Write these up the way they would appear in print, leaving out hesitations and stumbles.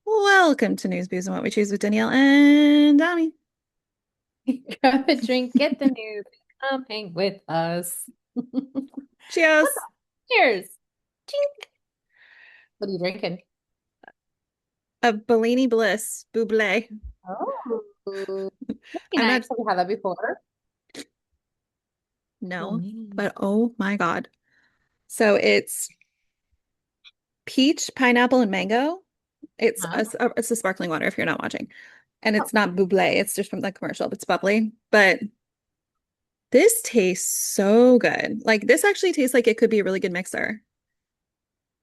Welcome to News, Views, and What We Choose with Danielle and Dami. Grab a drink, get the news, come hang with us. Cheers. Cheers. Chink. What are you drinking? A Bellini Bliss Buble. Oh, very I'm not, nice. Have you had that before? Oh no, man. but oh my God. So it's peach, pineapple, and mango. Huh? It's a sparkling water if you're not watching. And Oh, it's not buble. It's just from the commercial. It's bubbly. But this tastes so good. Like this actually tastes like it could be a really good mixer.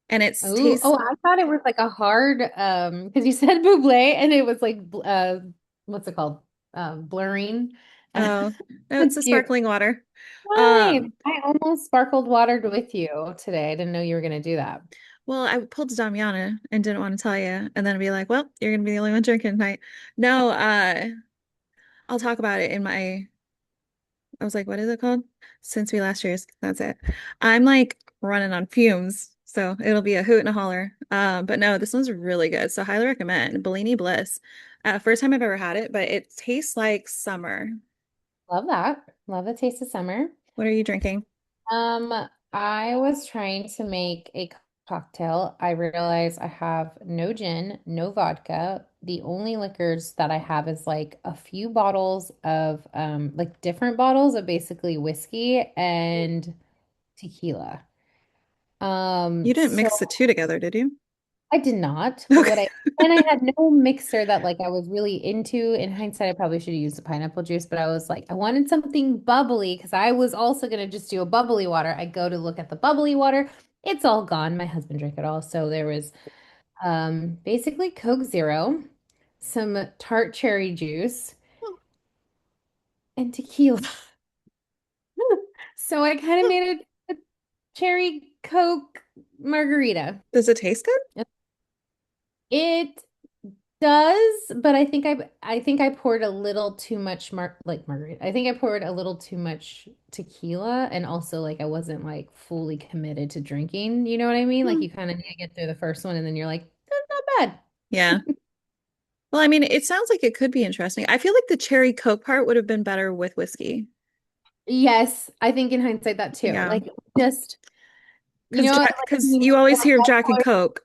And it's tastes, I thought it was like a hard because you said buble and it was like what's it called? Blurring. oh, no, it's That's a cute. sparkling water. Nice. Um, I almost sparkled watered with you today. I didn't know you were gonna do that. Well, I pulled Damiana and didn't want to tell you, and then be like, "Well, you're gonna be the only one drinking tonight." No, I'll talk about it in my. I was like, "What is it called?" Since we last year's, that's it. I'm like running on fumes, so it'll be a hoot and a holler. But no, this one's really good, so highly recommend Bellini Bliss. First time I've ever had it, but it tastes like summer. Love that. Love the taste of summer. What are you drinking? Um, I was trying to make a cocktail. I realized I have no gin, no vodka. The only liquors that I have is like a few bottles of like different bottles of basically whiskey and tequila. You didn't So mix the two together, did you? I did not, but Okay. and I had no mixer that like I was really into. In hindsight, I probably should have used the pineapple juice, but I was like, I wanted something bubbly because I was also gonna just do a bubbly water. I go to look at the bubbly water. It's all gone. My husband drank it all. So there was basically Coke Zero, some tart cherry juice, and tequila. So I kind of made a cherry Coke margarita. Does it taste good? It does, but I think I poured a little too much margarita. I think I poured a little too much tequila and also like I wasn't like fully committed to drinking. You know what I mean? Like Hmm. you kind of need to get through the first one and then you're like, that's not bad. Yeah. Well, I mean, it sounds like it could be interesting. I feel like the cherry Coke part would have been better with whiskey. Yes, I think in hindsight that too. Yeah. Like just Because like because you you make always one hear bad Jack and choice. Coke.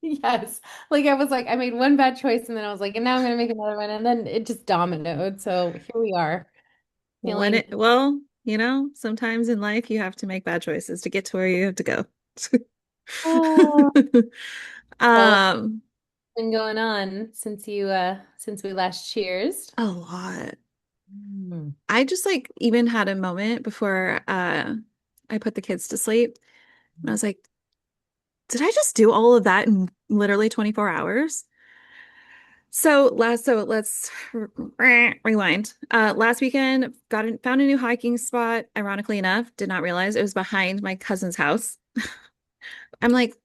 Yes. Like I was like I made one bad choice and then I was like, and now I'm gonna make another one and then it just dominoed. So here we are feeling Well, sometimes in life you have to make bad choices to get to where you have to go. oh well Um, been going on since we last cheersed? a lot. Mm. I just like even had a moment before I put the kids to sleep. And I was like, did I just do all of that in literally 24 hours? So let's rewind. Last weekend, found a new hiking spot. Ironically enough, did not realize it was behind my cousin's house. I'm like,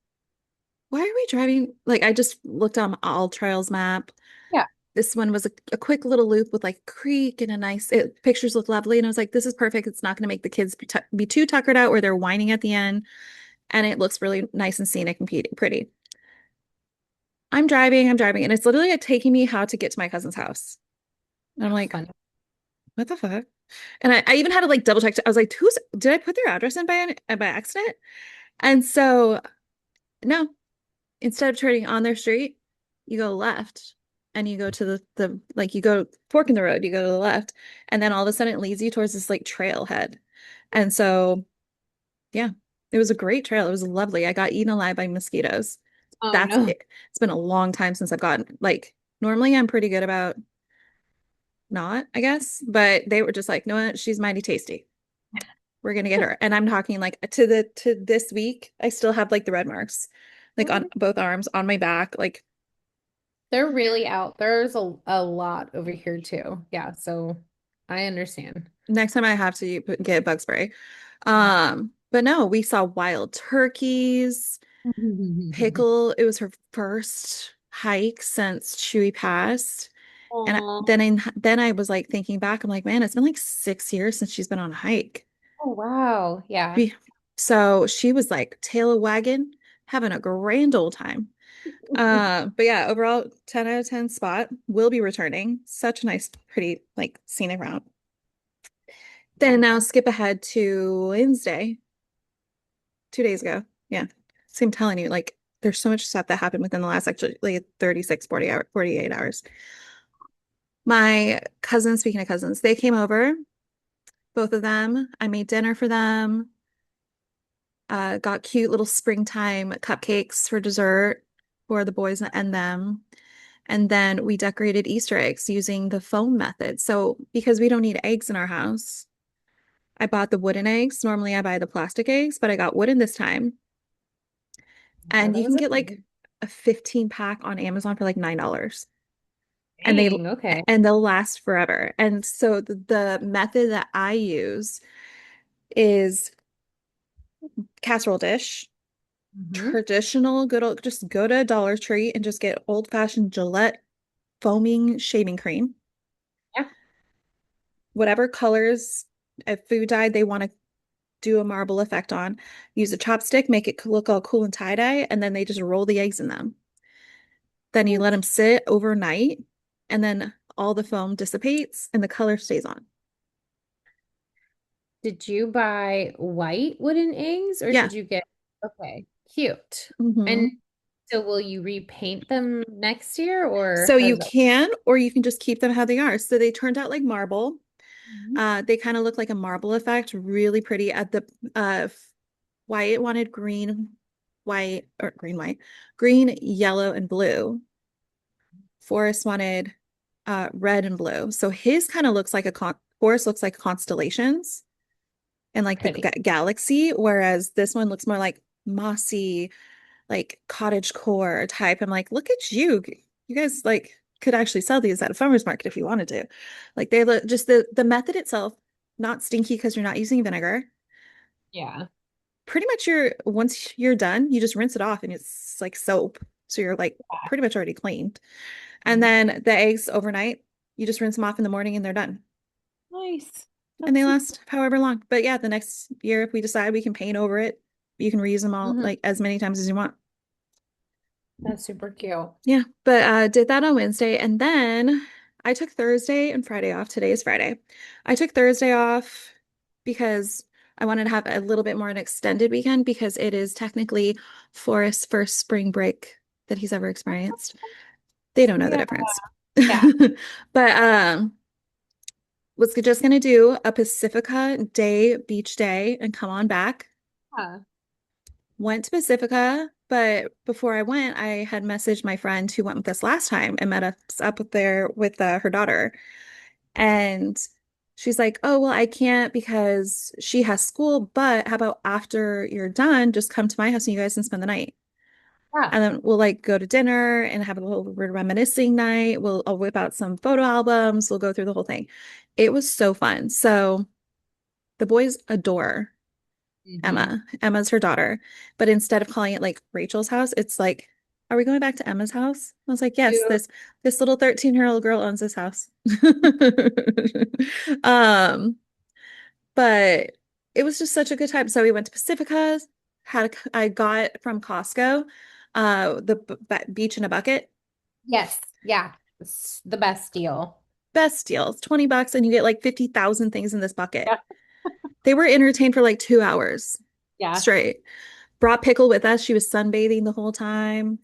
why are we driving? Like, I just looked on All Trails map. Yeah. This one was a quick little loop with like creek and pictures look lovely. And I was like, this is perfect. It's not going to make the kids be too tuckered out where they're whining at the end. And it looks really nice and scenic and pretty. I'm driving, and it's literally like taking me how to get to my cousin's house. And I'm like, Funny. what the fuck? And I even had to like double check. I was like, did I put their address in by accident? And so, no, instead of turning on their street, you go left and you go to like, you go fork in the road, you go to the left. And then all of a sudden it leads you towards this like trailhead. And so, yeah, it was a great trail. It was lovely. I got eaten alive by mosquitoes. Oh That's no. it. It's been a long time since I've gotten like, normally I'm pretty good about not, I guess, but they were just like, no, she's mighty tasty. We're gonna get her. And I'm talking like to this week, I still have like the red marks, like on both arms, on my back. Like They're really out. There's a lot over here too. Yeah, so I understand. next time I have to get bug spray. But no, we saw wild turkeys, pickle. It was her first hike since Chewy passed. And Aw. then I was like thinking back, I'm like, man, it's been like 6 years since she's been on a hike. Oh wow. Yeah. So she was like tail of wagon. having a grand old time. But yeah, overall 10 out of 10 spot. Will be returning. Such a nice, pretty, like scenic route. Then now skip ahead to Wednesday, 2 days ago. Yeah. So I'm telling you, like, there's so much stuff that happened within the last actually like 36, 48 hours. My cousins, speaking of cousins, they came over, both of them. I made dinner for them. Got cute little springtime cupcakes for dessert for the boys and them. And then we decorated Easter eggs using the foam method. So because we don't need eggs in our house, I bought the wooden eggs. Normally I buy the plastic eggs, but I got wooden this time. Oh, And that you was can a get like thing. a 15 pack on Amazon for like $9. And they Dang, okay. and they'll last forever. And so the method that I use is casserole dish, Hmm. traditional good old, just go to Dollar Tree and just get old-fashioned Gillette foaming shaving cream. Yeah. Whatever colors of food dye they want to do a marble effect on. Use a chopstick, make it look all cool and tie-dye, and then they just roll the eggs in them. Then you let them sit overnight, and then all the foam dissipates and the color stays on. Did you buy white wooden eggs or Yeah. did you get, okay, cute. And Hmm. so will you repaint them next year or So how you does that can, or you can just keep them how they are. So they turned out like marble. work? They kind of look like a marble effect, really pretty. At the Wyatt wanted green, white, or green, white, green, yellow, and blue. Forrest wanted red and blue. So his kind of looks like a Forrest looks like constellations and like the Pretty. galaxy, whereas this one looks more like mossy, like cottage core type. I'm like, look at you. You guys like could actually sell these at a farmer's market if you wanted to. Like they look just the method itself, not stinky because you're not using vinegar. Yeah. Pretty much you're once you're done, you just rinse it off and it's like soap. So you're like pretty much already cleaned. And Mhm. then the eggs overnight, you just rinse them off in the morning and they're done. Nice. And they That's super. last however long. But yeah, the next year, if we decide we can paint over it, you can reuse them all Mhm. like as many times as you want. That's super cute. Yeah, but did that on Wednesday. And then I took Thursday and Friday off. Today is Friday. I took Thursday off because I wanted to have a little bit more an extended weekend because it is technically Forrest's first spring break that he's ever experienced. They don't know the Yeah. difference. Yeah. But was just gonna do a Pacifica day, beach day, and come on back. Went to Pacifica, but before I went, I had messaged my friend who went with us last time and met us up there with her daughter. And she's like, "Oh, well, I can't because she has school, but how about after you're done, just come to my house and you guys can spend the night. Yeah. And then we'll like go to dinner and have a little reminiscing night. I'll whip out some photo albums. We'll go through the whole thing." It was so fun. So the boys adore Hmm. Emma. Emma's her daughter. But instead of calling it like Rachel's house, it's like, are we going back to Emma's house? I was like, yes, You, this little 13-year-old girl owns this house. Um, but it was just such a good time. So we went to Pacifica's, I got from Costco the beach in a bucket. yes. Yeah. It's the best deal. Best deal. It's $20 and you get like 50,000 things in this bucket. Yeah. They were entertained for like 2 hours Yeah. straight. Brought Pickle with us. She was sunbathing the whole time,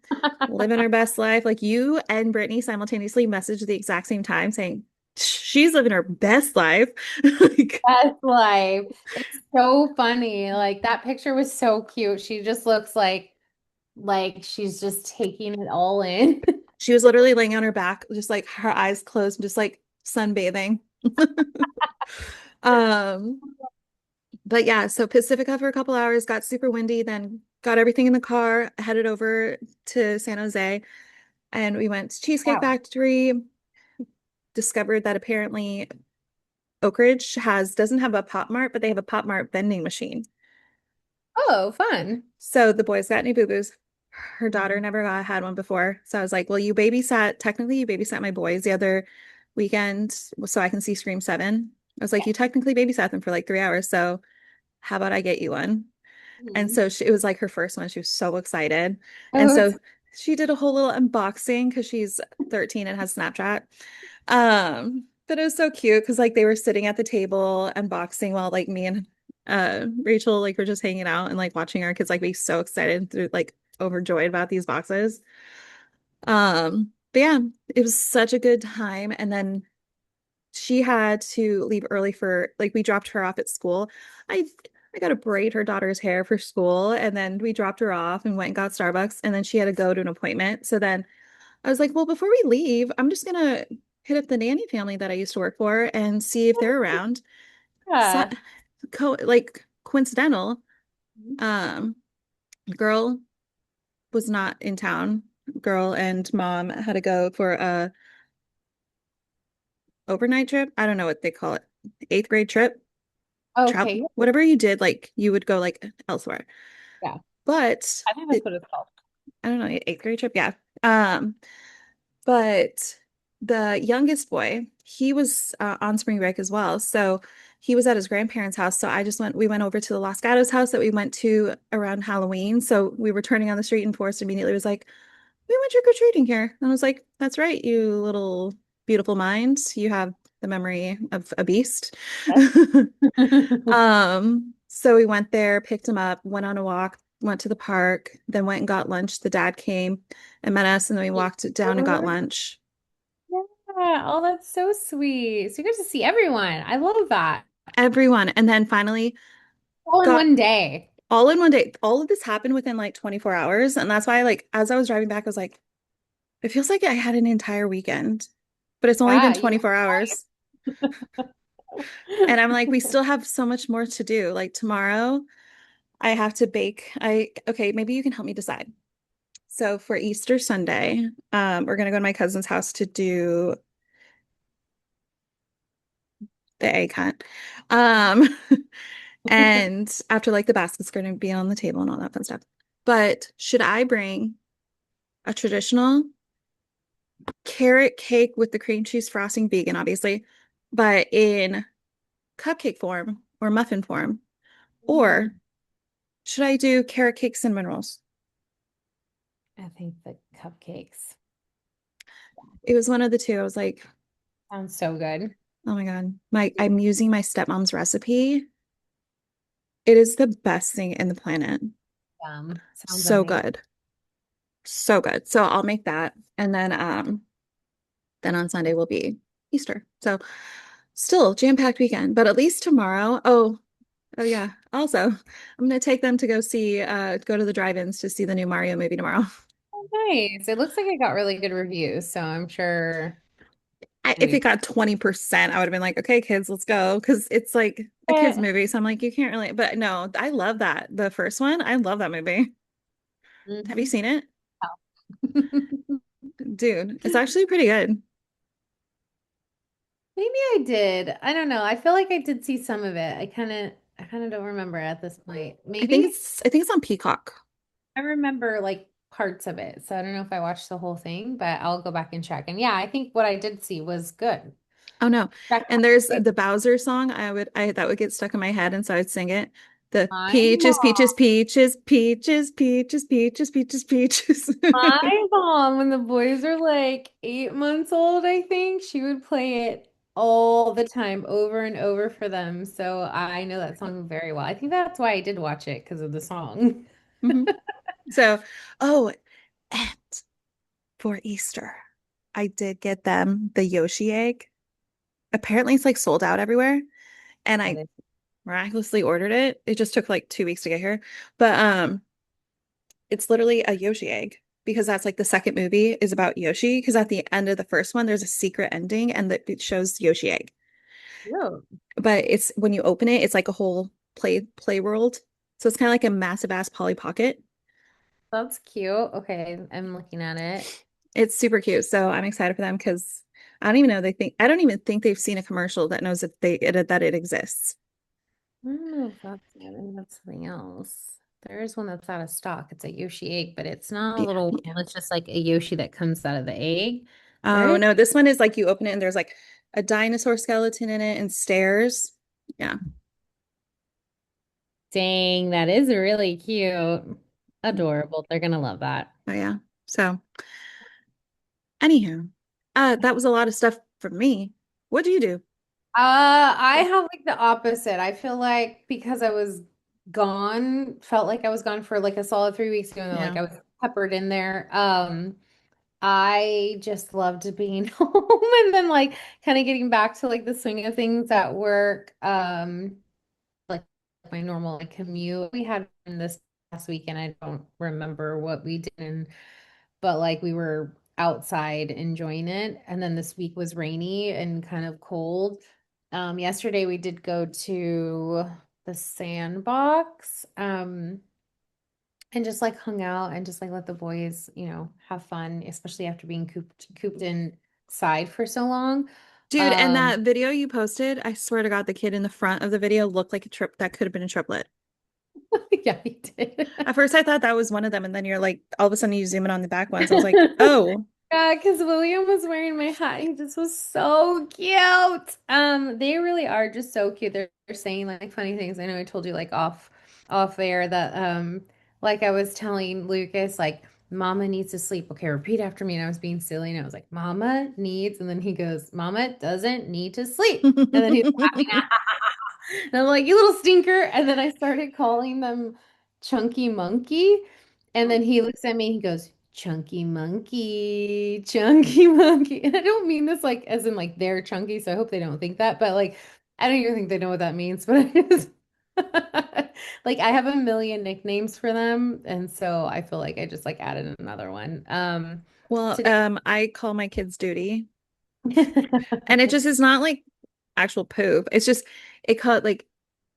living her best life. Like you and Brittany simultaneously messaged at the exact same time saying she's living her best life. Like, Best life. It's so funny. Like that picture was so cute. She just looks like she's just taking it all in. she was literally laying on her back, just like her eyes closed, just like sunbathing. Um, but yeah, so Pacifica for a couple hours, got super windy, then got everything in the car, headed over to San Jose, and we went to Cheesecake Wow. Factory, discovered that apparently Oak Ridge doesn't have a Pop Mart, but they have a Pop Mart vending machine. Oh, fun. So the boys got new boo-boos. Her daughter Mhm. never had one before. So I was like, well, technically you babysat my boys the other weekend so I can see Scream 7. I was like, Yeah. you technically babysat them for like 3 hours. So how about I get you one? And Mhm. so it was like her first one. She was so excited. And Oh, so she did a whole little unboxing because she's 13 and has Snapchat. But it was so cute because like they were sitting at the table unboxing while like me and Rachel like were just hanging out and like watching our kids like be so excited through like overjoyed about these boxes. But yeah, it was such a good time. And then she had to leave early for like we dropped her off at school. I I got to braid her daughter's hair for school and then we dropped her off and went and got Starbucks and then she had to go to an appointment. So then I was like, well, before we leave, I'm just gonna hit up the nanny family that I used to work for and see if they're around. So, yeah. like coincidental, um, girl was not in town. Girl and mom had to go for a overnight trip. I don't know what they call it. Eighth grade trip, travel, Okay. whatever you did, like you would go like elsewhere. Yeah. But I think that's it, what it's called. I don't know, eighth grade trip, yeah. Um, but the youngest boy, he was on spring break as well. So he was at his grandparents' house. So we went over to the Los Gatos house that we went to around Halloween. So we were turning on the street and Forrest immediately was like, we went trick-or-treating here. And I was like, that's right, you little beautiful mind. You have the memory of a beast. So we went there, picked him up, went on a walk, went to the park, then went and got lunch. The dad came and met us, and then we walked down and got lunch. Yeah. Oh, that's so sweet. So you get to see everyone. I love that. Everyone. And then finally All in got one day. all in one day. All of this happened within like 24 hours. And that's why, like, as I was driving back, I was like, it feels like I had an entire weekend, but it's only been Yeah, you 24 hours. And I'm like, we still have so much more to do. Like tomorrow, I have to bake. Okay, maybe you can help me decide. So for Easter Sunday, we're gonna go to my cousin's house to do the egg hunt. Um, and after like the basket's gonna be on the table and all that fun stuff. But should I bring a traditional carrot cake with the cream cheese frosting, vegan, obviously, but in cupcake form or muffin form? Or Mm, should I do carrot cake cinnamon rolls? I think the cupcakes It was one of the two. I was like, sounds so good. oh my God, I'm using my stepmom's recipe. It is the best thing in the planet. Sounds So amazing. good. So good. So I'll make that. And then on Sunday will be Easter. So still jam-packed weekend, but at least tomorrow. Oh yeah. Also, I'm gonna take them to go to the drive-ins to see the new Mario movie tomorrow. Oh, nice. It looks like it got really good reviews, so I'm sure it's gonna If it be got 20%, I would have been like, okay, kids, let's go. Because it's like a kid's good. movie. So I'm like, you can't really, but no, I love that. The first one, I love that movie. Have you Mhm. seen it? Dude, it's actually pretty good. Maybe I did. I don't know. I feel like I did see some of it. I kind of don't remember at this point. Maybe I think it's on Peacock. I remember like parts of it. So I don't know if I watched the whole thing, but I'll go back and check. And yeah, I think what I did see was good. Oh no. Check And there's the Bowser song. I that would get stuck in my head and so I'd sing it. The my peaches, peaches, mom. peaches, peaches, peaches, peaches, peaches, peaches. My mom, when the boys are like 8 months old, I think she would play it all the time, over and over for them. So I know that song very well. I think that's why I did watch it because of the song. hmm So, oh, and for Easter, I did get them the Yoshi egg. Apparently it's like sold out everywhere. And That I is miraculously ordered it. It just took like 2 weeks to get here. But it's literally a Yoshi egg because that's like the second movie is about Yoshi. Because at the end of the first one, there's a secret ending and that it shows Yoshi egg. cute. But it's when you open it, it's like a whole play world. So it's kind of like a massive ass Polly Pocket. That's cute. Okay, I'm looking at it. It's super cute. So I'm excited for them because I don't even think they've seen a commercial that knows that it exists. I don't know if that's it. Maybe that's something else. There is one that's out of stock. It's a Yoshi egg, but it's not a Yeah. little one. It's just like a Yoshi that comes out of the egg. There Oh is no, this one is like you open it and there's like a dinosaur skeleton in it and stairs. Yeah. Dang, that is really cute. Adorable. They're gonna love that. Oh yeah. So anywho, that was a lot of stuff from me. What do you do? I have like the opposite. I feel like because I was gone, felt like I was gone for like a solid 3 weeks, even though like Yeah. I was peppered in there. I just loved being home and then like kind of getting back to like the swing of things at work. Like my normal like commute. We had this past weekend. I don't remember what we did, but like we were outside enjoying it. And then this week was rainy and kind of cold. Yesterday we did go to the sandbox, and just like hung out and just like let the boys, have fun, especially after being cooped inside for so long. Dude, and Um, that video you posted, I swear to God, the kid in the front of the video looked like a trip that could have been a triplet. yeah, we did. At first I thought that was one of them, and then you're like, all of a sudden you zoom in on the back ones. I was like, oh. Yeah, because William was wearing my hat. He just was so cute. They really are just so cute. They're saying like funny things. I know I told you like off air that like I was telling Lucas like Mama needs to sleep. Okay, repeat after me. And I was being silly and I was like, Mama needs, and then he goes, Mama doesn't need to sleep. And then he's laughing. And I'm like, you little stinker. And then I started calling them Chunky Monkey. And then he looks at me and he goes, Chunky Monkey, Chunky Monkey. And I don't mean this like as in like they're chunky, so I hope they don't think that. But like, I don't even think they know what that means. But I just like I have a million nicknames for them. And so I feel like I just like added another one. Well, Today. I call my kids duty, and it just is not like actual poop. It's just it caught like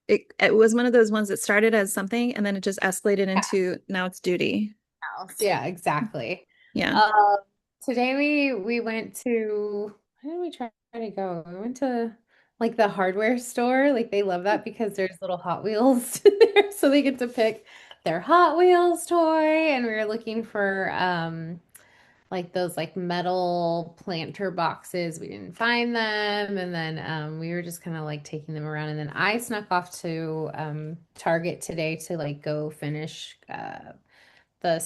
it was one of those ones that started as something and then it just escalated into now it's duty. House. Yeah, exactly. Yeah. Um, Today we went to, where did we try to go? We went to like the hardware store. Like they love that because there's little Hot Wheels there, so they get to pick their Hot Wheels toy. And we were looking for like those like metal planter boxes. We didn't find them, and then we were just kind of like taking them around. And then I snuck off to Target today to like go finish the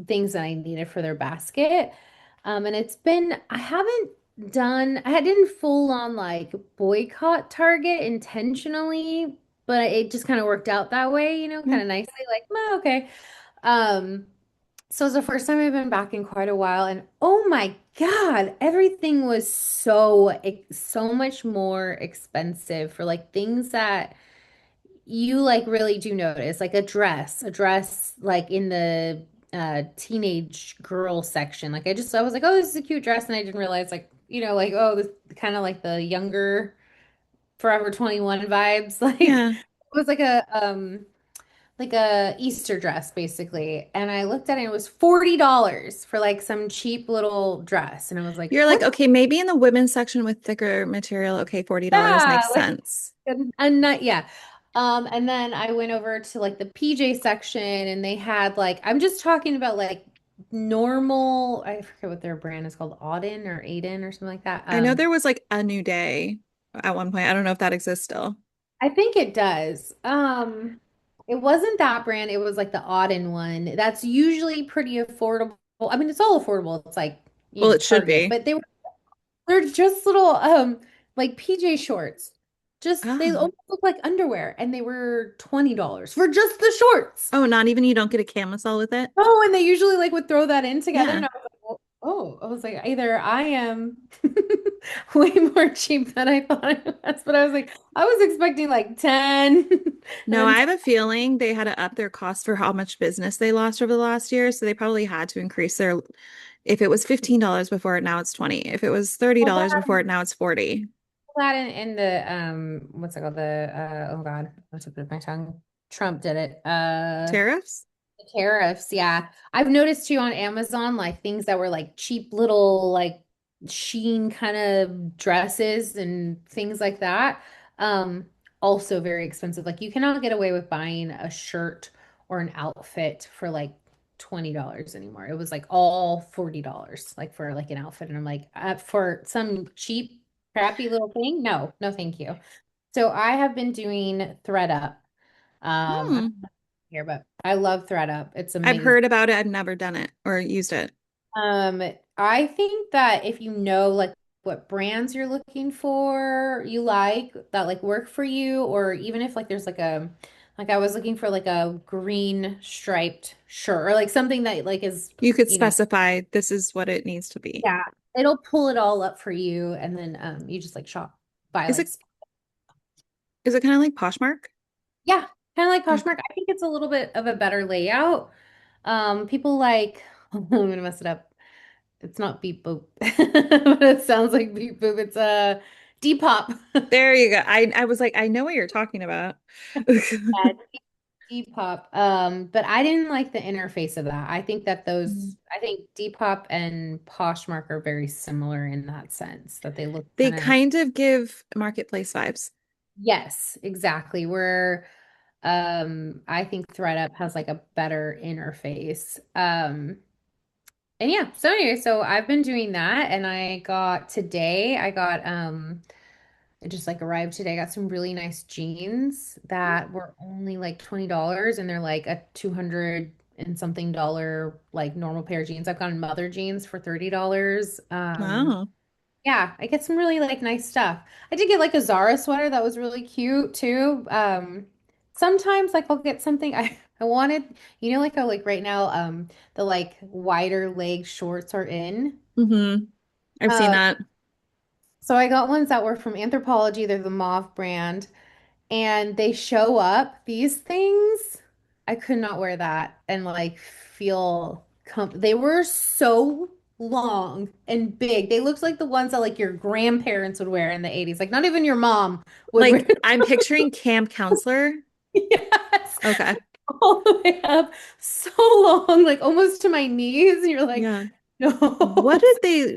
things that I needed for their basket. And it's been, I didn't full on like boycott Target intentionally, but it just kind of worked out that way, kind Mm. of nicely, like, "Oh, okay." Um, so it's the first time I've been back in quite a while, and oh my God, everything was so much more expensive for like things that you like really do notice, like a dress like in the teenage girl section. Like I was like, oh, this is a cute dress, and I didn't realize like, like, oh, this kind of like the younger Forever 21 vibes. Like Yeah. it was like a Easter dress basically. And I looked at it, and it was $40 for like some cheap little dress. And I was like, You're like, what? okay, maybe in the women's section with thicker material, okay, $40 Yeah, makes like sense. and not yeah. And then I went over to like the PJ section and they had like I'm just talking about like normal, I forget what their brand is called, Auden or Aiden or something like that. I know there was like a new day at one point. I don't know if that exists still. I think it does. It wasn't that brand, it was like the Auden one. That's usually pretty affordable. I mean, it's all affordable. It's like, Well, it should Target, be. but they're just little like PJ shorts. Just they Oh. almost look like underwear and they were $20 for just the shorts. Oh, not even you don't get a camisole with it? Oh, and they usually like would throw that in together Yeah. and I was like, oh, I was like either I am way more cheap than I thought it was, but I was like I was expecting like 10 and No, then I have a feeling they had to up their cost for how much business they lost over the last year. So they probably had to increase their, if it was $15 before, now it's 20. If it was well, $30 before, now it's 40. that in the what's it called, the oh God, what's up with my tongue? Trump did it. Tariffs? The tariffs, yeah. I've noticed too on Amazon, like things that were like cheap little like sheen kind of dresses and things like that. Um, Also very expensive. Like you cannot get away with buying a shirt or an outfit for like $20 anymore. It was like all $40, like for like an outfit. And I'm like, for some cheap, crappy little thing, no, no, thank you. So I have been doing thread up. I Hmm. don't know here, but I love ThreadUp. It's I've amazing. heard about it. I've never done it or used it. Um, I think that if you know like what brands you're looking for, you like that like work for you, or even if like there's like I was looking for like a green striped shirt or like something that like is, You could you know, specify this is what it needs to be. yeah, it'll pull it all up for you and then you just like shop by Is like it is it kind of like Poshmark? yeah, kind of like Yeah. Poshmark. I think it's a little bit of a better layout. People like I'm gonna mess it up. It's not beep boop, but it sounds like beep boop. It's a Depop. There you go. I was like, I know what you're talking about. Yeah, Depop. But I didn't like the interface of that. I think that Mhm. I think Depop and Poshmark are very similar in that sense, that they look They kind of, kind of give marketplace vibes. yes, exactly. Where I think ThreadUp has like a better interface. And yeah, so anyway, so I've been doing that and I got it just like arrived today. I got some really nice jeans that were only like $20 and they're like a 200 and something dollar like normal pair of jeans. I've gotten mother jeans for $30. Wow. Yeah, I get some really like nice stuff. I did get like a Zara sweater that was really cute too. Sometimes like I'll get something I wanted, you know, like how like right now the like wider leg shorts are in. I've seen Uh, that. so I got ones that were from Anthropologie. They're the Mauve brand, and they show up these things. I could not wear that and like feel they were so long and big. They looked like the ones that like your grandparents would wear in the 80s. Like not even your mom would wear. Like I'm picturing camp counselor. Yes. Okay. All the way up so long, like almost to my knees. And you're like, Yeah. no.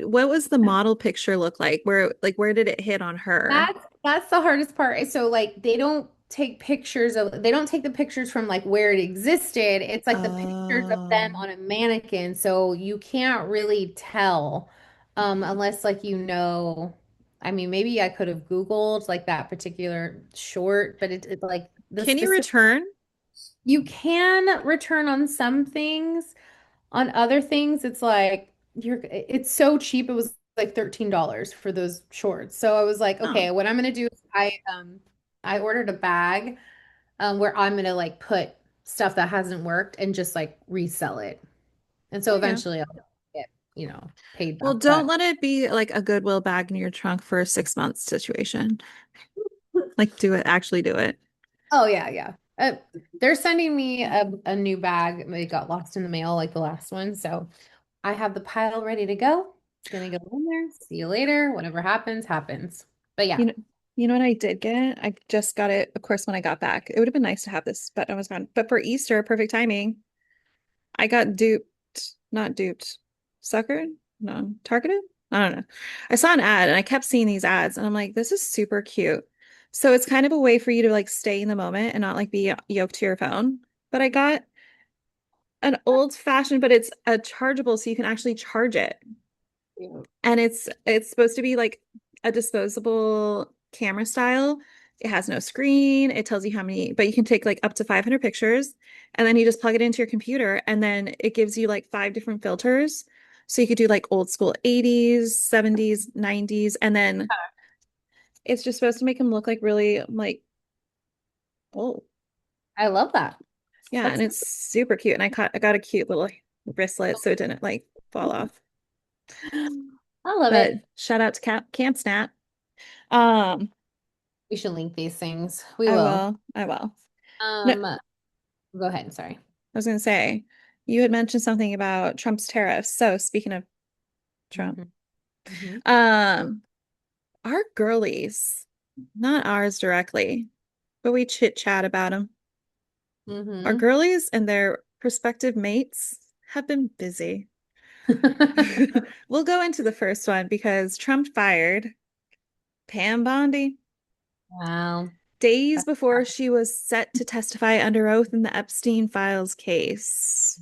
What was the model picture look like? Where did it hit on her? That's the hardest part. So like they don't take the pictures from like where it existed. It's like the pictures of them Oh, on a mannequin. So you can't really tell unless like you know, I mean maybe I could have Googled like that particular short, but it's like the can you specific return? you can return on some things. On other things, it's like it's so cheap. It was like $13 for those shorts. So I was like, Oh, okay, what I'm gonna do is I ordered a bag where I'm gonna like put stuff that hasn't worked and just like resell it. And so there you go. eventually I'll get, you know, paid Well, back. don't let it be like a Goodwill bag in your trunk for a 6 months situation. Like do it, actually do it. Oh yeah, yeah. They're sending me a new bag. It got lost in the mail like the last one. So I have the pile ready to go. Gonna go in there. See you later. Whatever happens, happens. But yeah. You know, you know what I did get? I just got it, of course, when I got back. It would have been nice to have this, but I was gone. But for Easter, perfect timing. I got duped, not duped, suckered, no, targeted. I don't know. I saw an ad and I kept seeing these ads and I'm like, this is super cute. So it's kind of a way for you to like stay in the moment and not like be yoked to your phone. But I got an old fashioned, but it's a chargeable, so you can actually charge it. And it's supposed to be like a disposable camera style. It has no screen. It tells you how many, but you can take like up to 500 pictures and then you just plug it into your computer and then it gives you like five different filters. So you could do like old school 80s, 70s, 90s, and then it's just supposed to make them look like really like old. I love that. Yeah, That's and it's super cute. And I got a cute little wristlet so it didn't like fall off. I love But it. shout out to Camp Snap. Um, We should link these things. We I will. will. I will. No, Um, go ahead. Sorry. I was going to say, you had mentioned something about Trump's tariffs. So speaking of Trump, Hmm. Hmm. um, our girlies, not ours directly, but we chit chat about them. Our Hmm. girlies and their prospective mates have been busy. We'll go into the first one because Trump fired Pam Bondi Wow. days before she was set to testify under oath in the Epstein files case.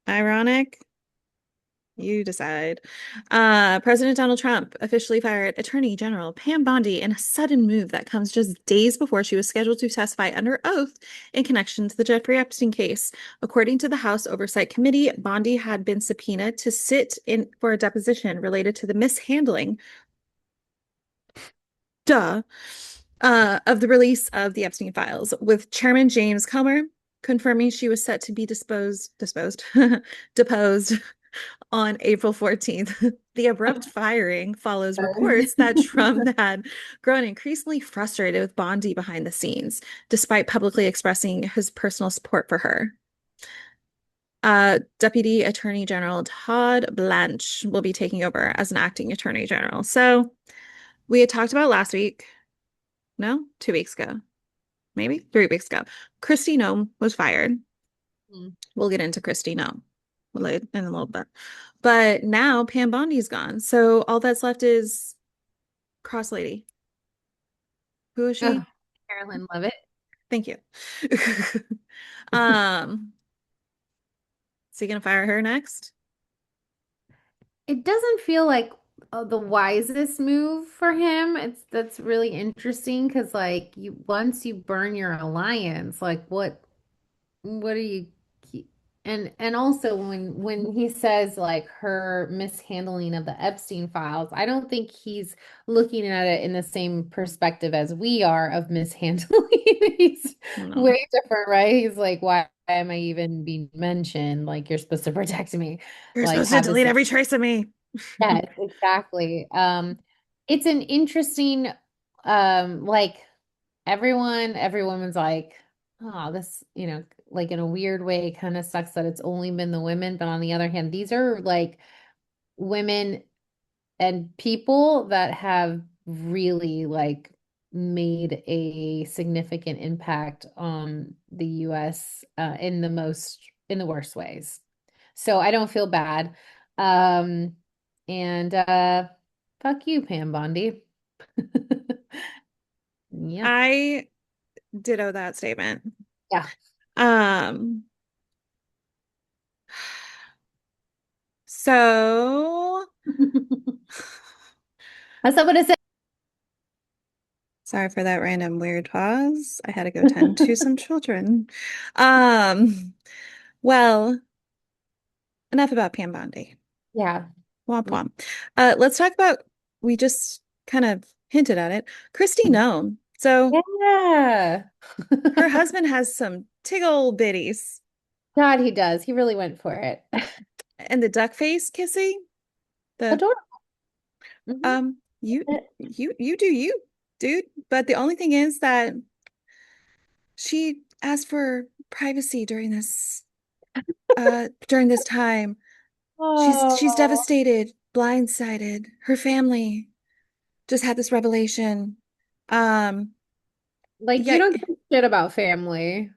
Ironic. You decide. President Donald Trump officially fired Attorney General Pam Bondi in a sudden move that comes just days before she was scheduled to testify under oath in connection to the Jeffrey Epstein case. According to the House Oversight Committee, Bondi had been subpoenaed to sit in for a deposition related to the mishandling, duh, of the release of the Epstein files, with Chairman James Comer confirming she was set to be deposed on April 14th. The abrupt firing follows reports that Trump had grown increasingly frustrated with Bondi behind the scenes, despite publicly expressing his personal support for her. Deputy Attorney General Todd Blanche will be taking over as an acting Attorney General. So we had talked about last week, no, 2 weeks ago, maybe 3 weeks ago. Kristi Noem was fired. Mm. We'll get into Kristi Noem in a little bit. But now Pam Bondi's gone. So all that's left is Cross Lady. Who is Oh, she? Carolyn Levitt. Thank you. Um, is he gonna fire her next? It doesn't feel like the wisest move for him. It's that's really interesting because like you once you burn your alliance, like what are you and also when he says like her mishandling of the Epstein files, I don't think he's looking at it in the same perspective as we are of mishandling. He's No. way different, right? He's like, why am I even being mentioned? Like you're supposed to protect me. You're Like supposed to have this. delete every trace of me. Yes, exactly. It's an interesting, like every woman's like, oh, this, like in a weird way, kind of sucks that it's only been the women. But on the other hand, these are like women and people that have really like made a significant impact on the US in the worst ways. So I don't feel bad. Um and fuck you, Pam Bondi. Yeah. I ditto that statement. Yeah. Um, so That's not what I said. sorry for that random weird pause. I had to go tend to some children. Um, well, enough about Pam Bondi. Yeah. Womp womp. Let's talk about, we just kind of hinted at it, Kristi Noem. So Yeah. her husband has some tiggle bitties God, he does. He really went for it. and the duck face kissing. The Adorable. Mhm. you do you, dude. But the only thing is that she asked for privacy during this time. She's Oh, devastated, blindsided. Her family just had this revelation. Um, like you yeah, don't give a shit about family. you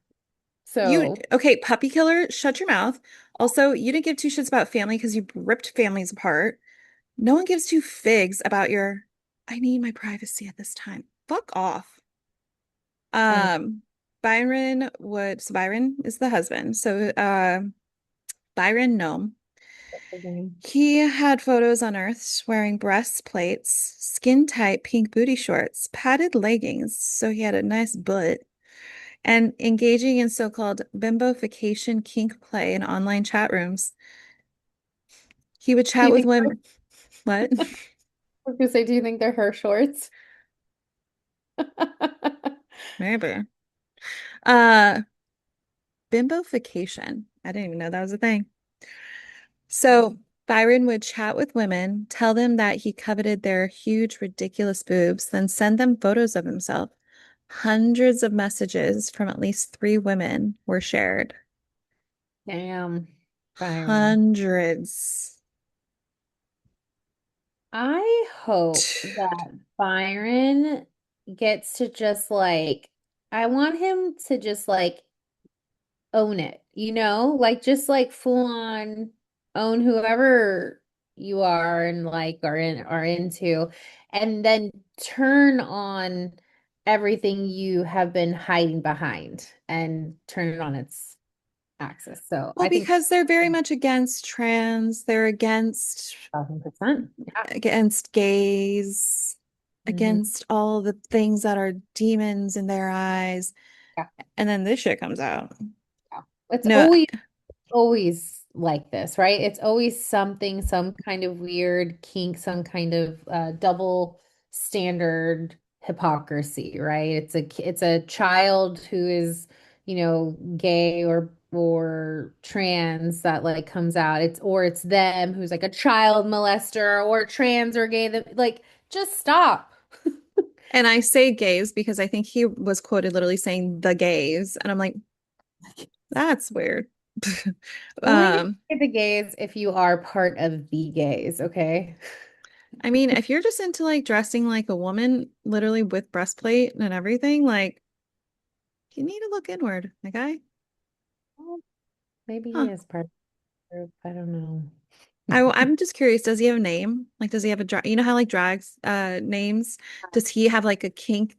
So, okay, puppy killer, shut your mouth. Also, you didn't give two shits about family because you ripped families apart. No one gives two figs about your I need my privacy at this time. Fuck off. I Um, Byron is the husband. So Byron Gnome. know. He had photos unearthed wearing breastplates, skin tight pink booty shorts, padded leggings, so he had a nice butt, and engaging in so-called bimbofixation kink play in online chat rooms. He would Do chat you with think women. What? I was gonna say, do you think they're her shorts? Maybe. Uh, Bimbofication. I didn't even know that was a thing. So Byron would chat with women, tell them that he coveted their huge, ridiculous boobs, then send them photos of himself. Hundreds of messages from at least three women were shared. Damn, Byron. Hundreds. I hope Dude. that Byron gets to just like, I want him to just like own it, like just like full on own whoever you are and like are into, and then turn on everything you have been hiding behind and turn it on its axis. So Well, I think because they're very much against trans, they're 1,000%. Yeah. against gays, Mhm. against all the things that are demons in their eyes. Yeah. And then this shit comes out. Yeah. It's No, always like this, right? It's always something, some kind of weird kink, some kind of double standard hypocrisy, right? It's a child who is, gay or trans that like comes out. It's them who's like a child molester or trans or gay that like just stop. and I say gays because I think he was quoted literally saying the gays. And I'm like, that's weird. Only Um, say the gays if you are part of the gays, okay? I mean, if you're just into like dressing like a woman, literally with breastplate and everything, like you need to look inward, my guy. Well, maybe he Huh. is part of the group. I don't know. I'm just curious, does he have a name? Like, does he have a drag? You know how like drags names? Does he have like a kink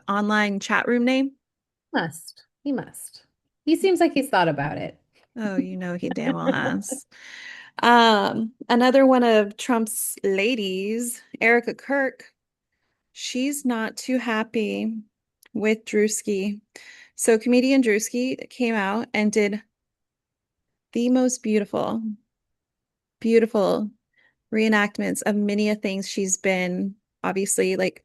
online chat room name? Must. He must. He seems like he's thought about it. Oh, you know he damn well has. Another one of Trump's ladies, Erica Kirk, she's not too happy with Drewski. So comedian Drewski came out and did the most beautiful, beautiful reenactments of many of things she's been obviously like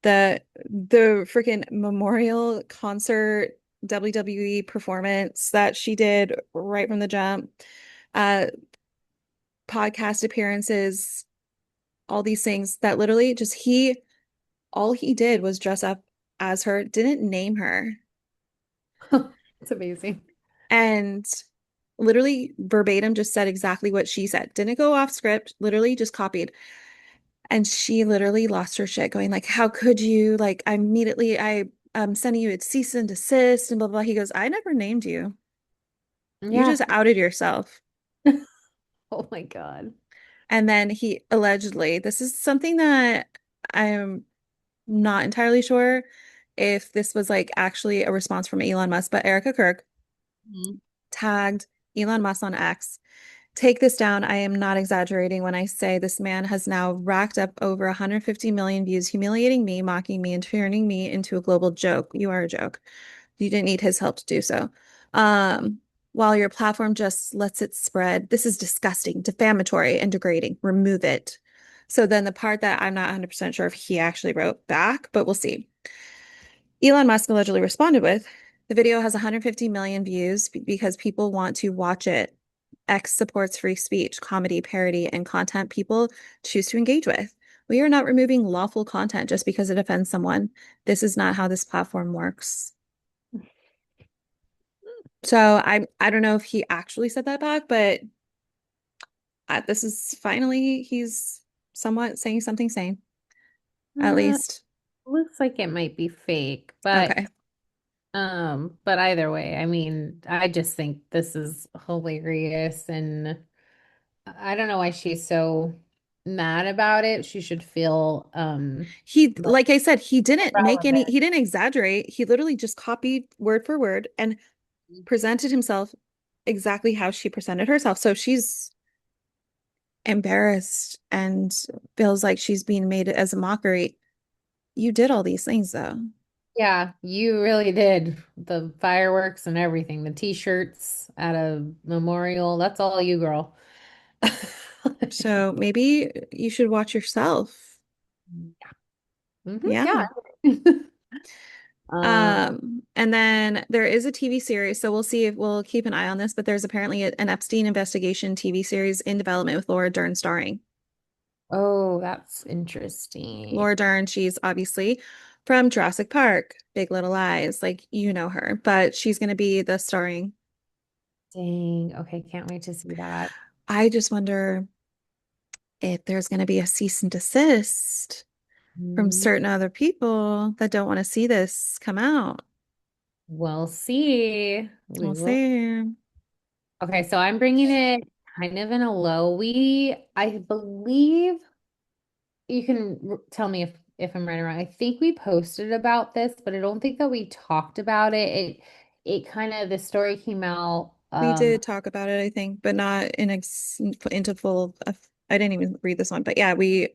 the freaking memorial concert WWE performance that she did right from the jump, uh podcast appearances, all these things that literally just all he did was dress up as her, didn't name her, It's amazing. and literally verbatim just said exactly what she said. Didn't go off script, literally just copied. And she literally lost her shit going like, how could you? Like I'm sending you a cease and desist and blah, blah, blah. He goes, I never named you. You Yeah. just outed yourself. Oh my God. And then he allegedly, this is something that I'm not entirely sure if this was like actually a response from Elon Musk, but Erica Kirk Mhm. tagged Elon Musk on X. Take this down. I am not exaggerating when I say this man has now racked up over 150 million views, humiliating me, mocking me, and turning me into a global joke. You are a joke. You didn't need his help to do so. Um, while your platform just lets it spread, this is disgusting, defamatory, and degrading. Remove it. So then the part that I'm not 100% sure if he actually wrote back, but we'll see. Elon Musk allegedly responded with, the video has 150 million views because people want to watch it. X supports free speech, comedy, parody, and content people choose to engage with. We are not removing lawful content just because it offends someone. This is not how this platform works. So I don't know if he actually said that back, but this is finally he's somewhat saying something sane, at Uh, least. looks like it might be fake, Okay. but either way, I mean, I just think this is hilarious and I don't know why she's so mad about it. She should feel He, like like I said, relevant. he didn't exaggerate. He literally just copied word for word and presented himself exactly how she presented herself. So she's embarrassed and feels like she's being made as a mockery. You did all these things though. Yeah, you really did. The fireworks and everything, the t-shirts at a memorial, that's all you, girl. So maybe you should watch yourself. Yeah. Yeah. Um, And then there is a TV series, so we'll see if we'll keep an eye on this, but there's apparently an Epstein investigation TV series in development with Laura Dern starring. oh, that's interesting. Laura Dern, she's obviously from Jurassic Park, Big Little Lies, like you know her, but she's going to be the starring. Dang. Okay, can't wait to see that. I just wonder if there's going to be a cease and desist from Mm, certain other people that don't want to see this come out. we'll see. We We'll will. see. Okay, so I'm bringing it kind of in a low. I believe you can tell me if I'm right or wrong. I think we posted about this, but I don't think that we talked about it. it kind of the story came out. We did talk about it, I think, but not in ex into full. I didn't even read this one, but yeah, we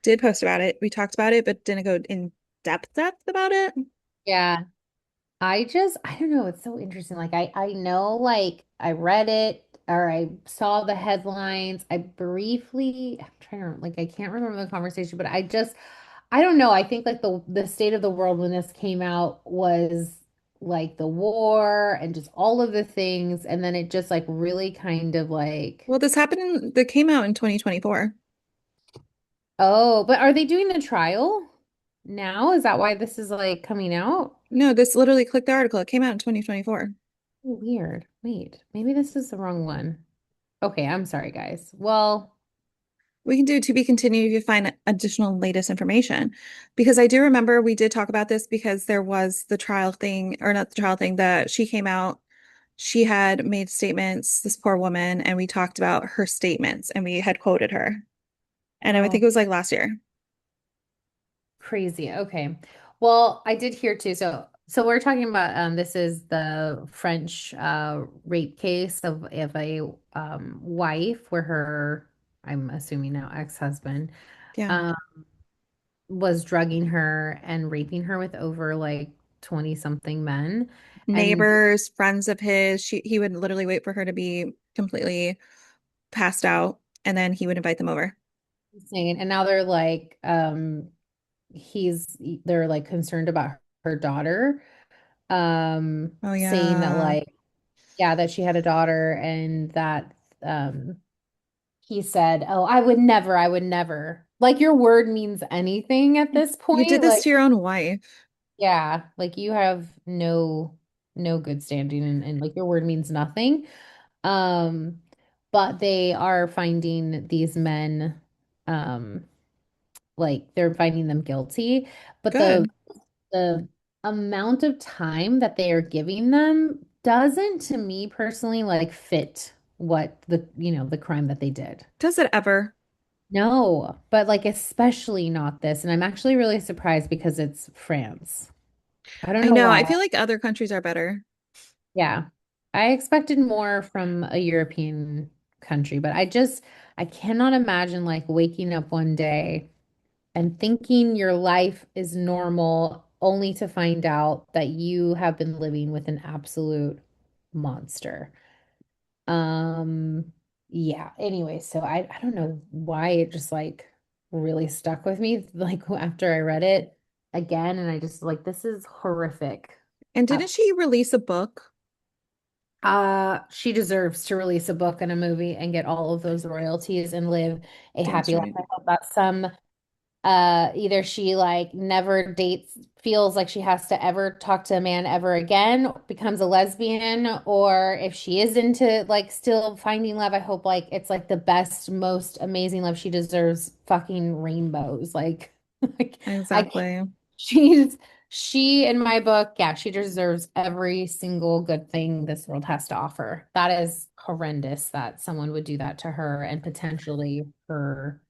did post about it. We talked about it, but didn't go in depth about it. Yeah. I don't know, it's so interesting. Like I know like I read it or I saw the headlines. I briefly I'm trying to like I can't remember the conversation, but I don't know. I think like the state of the world when this came out was like the war and just all of the things and then it just like really kind of like Well, that came out in 2024. oh, but are they doing the trial now? Is that why this is like coming out? No, this literally clicked the article. It came out in 2024. Oh, weird. Wait, maybe this is the wrong one. Okay, I'm sorry, guys. Well, We can do to be continued if you find additional latest information. Because I do remember we did talk about this because there was the trial thing, or not the trial thing, that she came out. She had made statements, this poor woman, and we talked about her statements and we had quoted her. And I think oh, it was like last year. crazy. Okay. Well, I did hear too. So we're talking about this is the French rape case of a wife where her I'm assuming now ex-husband Yeah. um was drugging her and raping her with over like 20 something men. And Neighbors, friends of his, he would literally wait for her to be completely passed out and then he would invite them over. insane. And now they're like they're like concerned about her daughter Oh saying that yeah. like yeah that she had a daughter and that he said oh I would never like your word means anything at this You did point this like to your own wife. yeah like you have no good standing and like your word means nothing um but they are finding these men um like they're finding them guilty but Good. the amount of time that they are giving them doesn't, to me personally, like fit what the crime that they did. Does it ever? No, but like especially not this. And I'm actually really surprised because it's France. I don't I know know. I why. feel like other countries are better. Yeah. I expected more from a European country, but I cannot imagine like waking up one day and thinking your life is normal only to find out that you have been living with an absolute monster. Um, yeah. Anyway, so I don't know why it just like really stuck with me like after I read it again and I just like this is horrific. And Uh, didn't she release a book? she deserves to release a book and a movie and get all of those royalties and live a Damn happy life. straight. I hope that some either she like never dates feels like she has to ever talk to a man ever again becomes a lesbian or if she is into like still finding love I hope like it's like the best most amazing love she deserves fucking rainbows like like I Exactly. she's she in my book yeah she deserves every single good thing this world has to offer that is horrendous that someone would do that to her and potentially her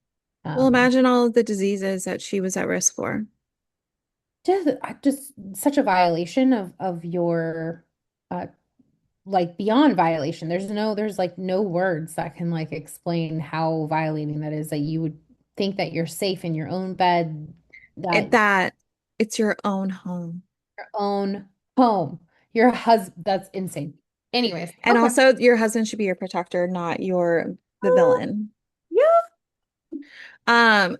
Well, um imagine all of the diseases that she was at risk for. just such a violation of your uh like beyond violation. There's like no words that can like explain how violating that is that you would think that you're safe in your own bed, that That it's your own home. your own home. Your husband that's insane. Anyways, And okay. also your husband should be your protector, not the villain. Yeah.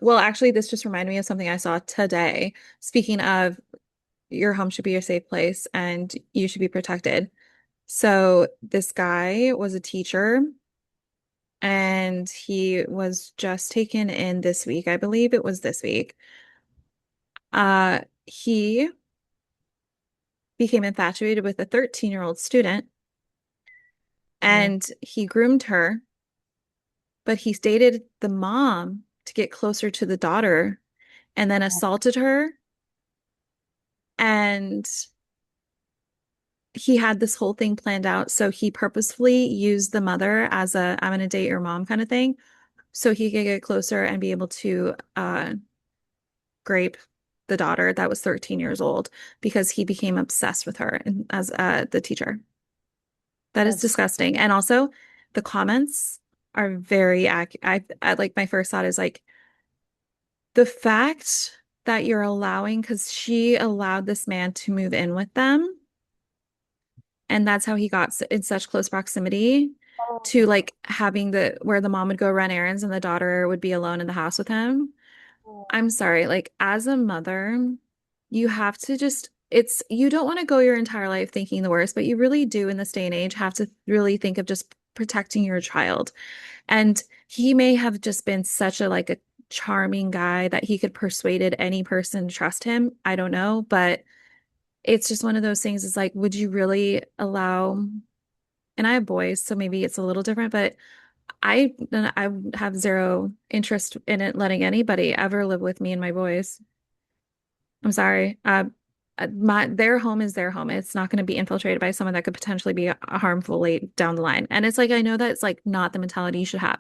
Well, actually, this just reminded me of something I saw today. Speaking of your home should be a safe place and you should be protected. So this guy was a teacher and he was just taken in this week. I believe it was this week. He became infatuated with a 13-year-old student Oh, and he groomed her, but he dated the mom to get closer to the daughter and then assaulted her. And he had this whole thing planned out. So he purposefully used the mother as a I'm gonna date your mom kind of thing. So he could get closer and be able to grape the daughter that was 13 years old because he became obsessed with her and as the teacher. That is That's disgusting. And also the comments are very I like my first thought is like the fact that you're allowing because she allowed this man to move in with them and that's how he got in such close proximity to oh, like having the where the mom would go run errands and the daughter would be alone in the house with him. I'm sorry, like as a mother, you have to just it's you don't want to go your entire life thinking the worst, but you really do in this day and age have to really think of just protecting your child. And he may have just been such a like a charming guy that he could persuaded any person to trust him. I don't know, but it's just one of those things. It's like, would you really allow, and I have boys, so maybe it's a little different, but I have zero interest in it letting anybody ever live with me and my boys. I'm sorry. My their home is their home. It's not going to be infiltrated by someone that could potentially be harmful late down the line. And it's like I know that it's like not the mentality you should have,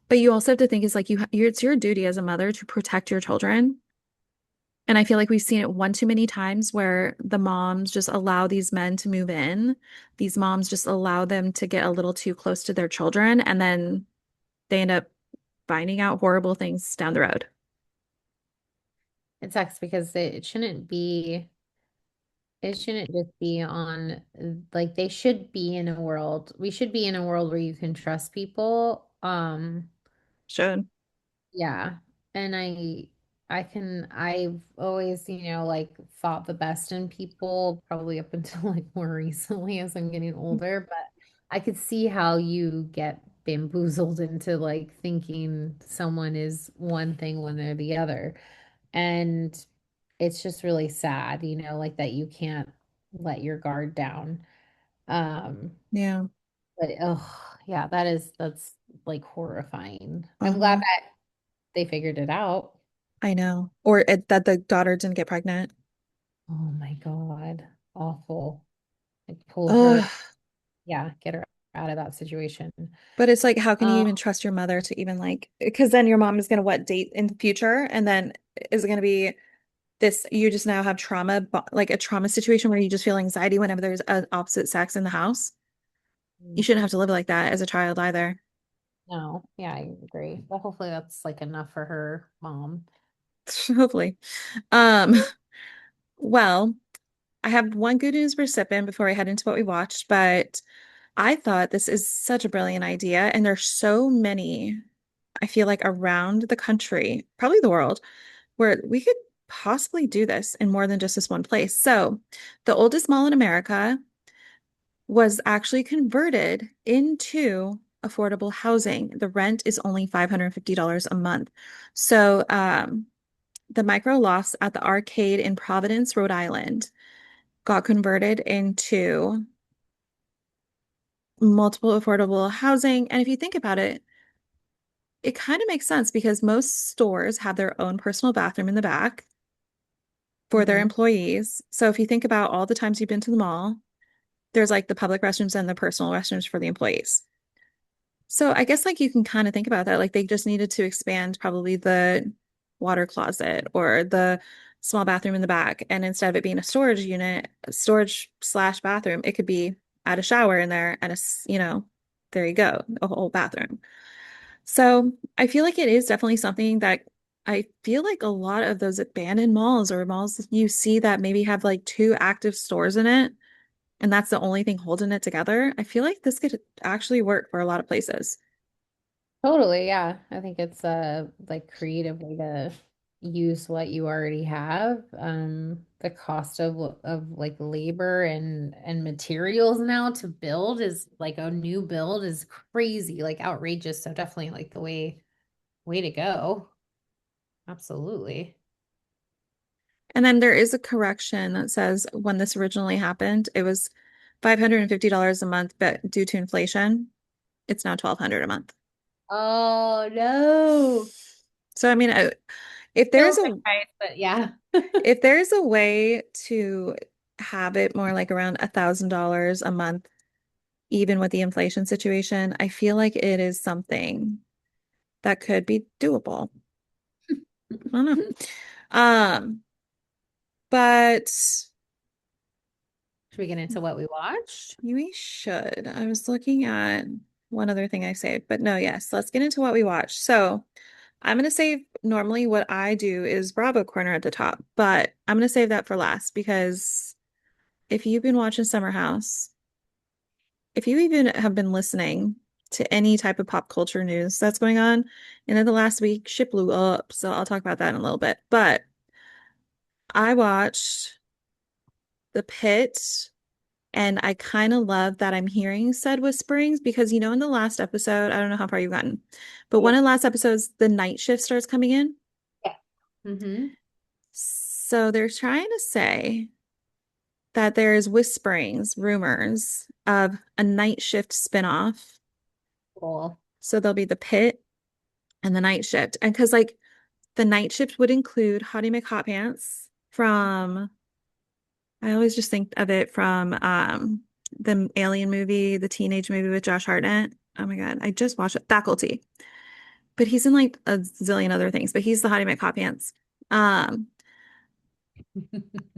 but you also have to think it's like it's your duty as a mother to protect your children. And I feel like we've seen it one too many times where the moms just allow these men to move in. These moms just allow them to get a little too close to their children, and then they end up finding out horrible things down the road. it sucks because it shouldn't just be on like they should be in a world. We should be in a world where you can trust people. Should. Yeah. And I've always, like thought the best in people, probably up until like more recently as I'm getting older, but I could see how you get bamboozled into like thinking someone is one thing when they're the other. And it's just really sad, like that you can't let your guard down. Um, Yeah. but oh yeah, that's like horrifying. I'm glad Uh-huh. that they figured it out. I know. Or that the daughter didn't get pregnant. Oh my God. Awful. Like pull her, Ugh. yeah, get her out of that situation. But it's like, how can you Um, even trust your mother to even like, because then your mom is going to what date in the future? And then is it going to be this, you just now have trauma, like a trauma situation where you just feel anxiety whenever there's an opposite sex in the house? You shouldn't have to live like that as a child either. no, yeah, I agree. But hopefully that's like enough for her mom. Hopefully. Um, well, I have one good news for sipping before I head into what we watched, but I thought this is such a brilliant idea, and there's so many, I feel like around the country, probably the world, where we could possibly do this in more than just this one place. So, the oldest mall in America was actually converted into affordable housing. The rent is only $550 a month. So, the micro lofts at the arcade in Providence, Rhode Island, got converted into multiple affordable housing. And if you think about it, it kind of makes sense because most stores have their own personal bathroom in the back for their Hmm. employees. So if you think about all the times you've been to the mall, there's like the public restrooms and the personal restrooms for the employees. So I guess like you can kind of think about that. Like they just needed to expand probably the water closet or the small bathroom in the back. And instead of it being a storage unit, storage slash bathroom, it could be add a shower in there and there you go, a whole bathroom. So I feel like it is definitely something that I feel like a lot of those abandoned malls or malls you see that maybe have like two active stores in it, and that's the only thing holding it together. I feel like this could actually work for a lot of places. Totally, yeah. I think it's a like creative way to use what you already have. The cost of like labor and materials now to build is like a new build is crazy, like outrageous. So definitely like the way to go. Absolutely. And then there is a correction that says when this originally happened, it was $550 a month, but due to inflation, it's now 1,200 a month. Oh no. So I mean, if Still there's a right, but yeah. if there's a way to have it more like around $1,000 a month, even with the inflation situation, I feel like it is something that could be doable. I don't know. But Should we get into what we watched? we should. I was looking at one other thing I saved, but no, yes, let's get into what we watched. So I'm going to save normally what I do is Bravo Corner at the top, but I'm going to save that for last because if you've been watching Summer House, if you even have been listening to any type of pop culture news that's going on, and in the last week, shit blew up. So I'll talk about that in a little bit. But I watched The Pit, and I kind of love that I'm hearing said whisperings because, in the last episode, I don't know how far you've gotten, but one Yeah. of the last episodes, the night shift starts coming in. Yeah. Mm-hmm. So they're trying to say that there's whisperings, rumors of a night shift spinoff. Cool. So there'll be the Pit and the night shift. And because like the night shift would include Hottie McHotpants from, I always just think of it from the Alien movie, the teenage movie with Josh Hartnett. Oh my God, I just watched it, Faculty. But he's in like a zillion other things, but he's the Hottie McHotpants. Um,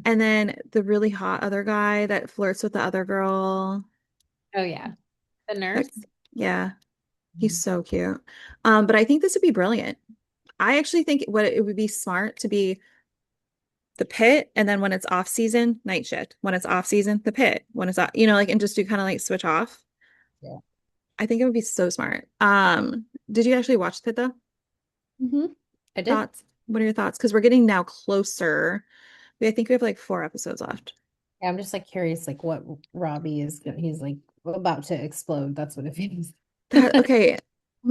and then the really hot other guy that flirts with the other girl. Oh yeah. The That, nurse. yeah, he's Mhm. so cute. But I think this would be brilliant. I actually think what it would be smart to be the Pit, and then when it's off season, night shift. When it's off season, the Pit. When it's off, like and just do kind of like switch off. Yeah. I think it would be so smart. Did you actually watch the Pit though? Hmm. I did. Thoughts? What are your thoughts? Because we're getting now closer. I think we have like 4 episodes left. Yeah, I'm just like curious, like what Robbie is. He's like about to explode. That's what it feels. That okay.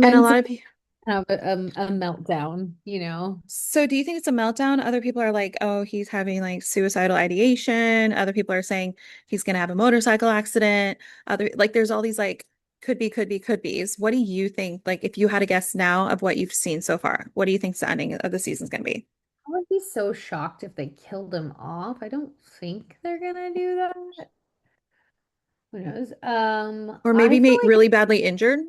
And a Mentally lot of people. have a meltdown, you know? So do you think it's a meltdown? Other people are like, oh, he's having like suicidal ideation. Other people are saying he's gonna have a motorcycle accident. Other like there's all these like could be's. What do you think? Like if you had a guess now of what you've seen so far, what do you think's the ending of the season's gonna be? I would be so shocked if they killed him off. I don't think they're gonna do that. Who knows? Or I maybe feel make like really badly injured?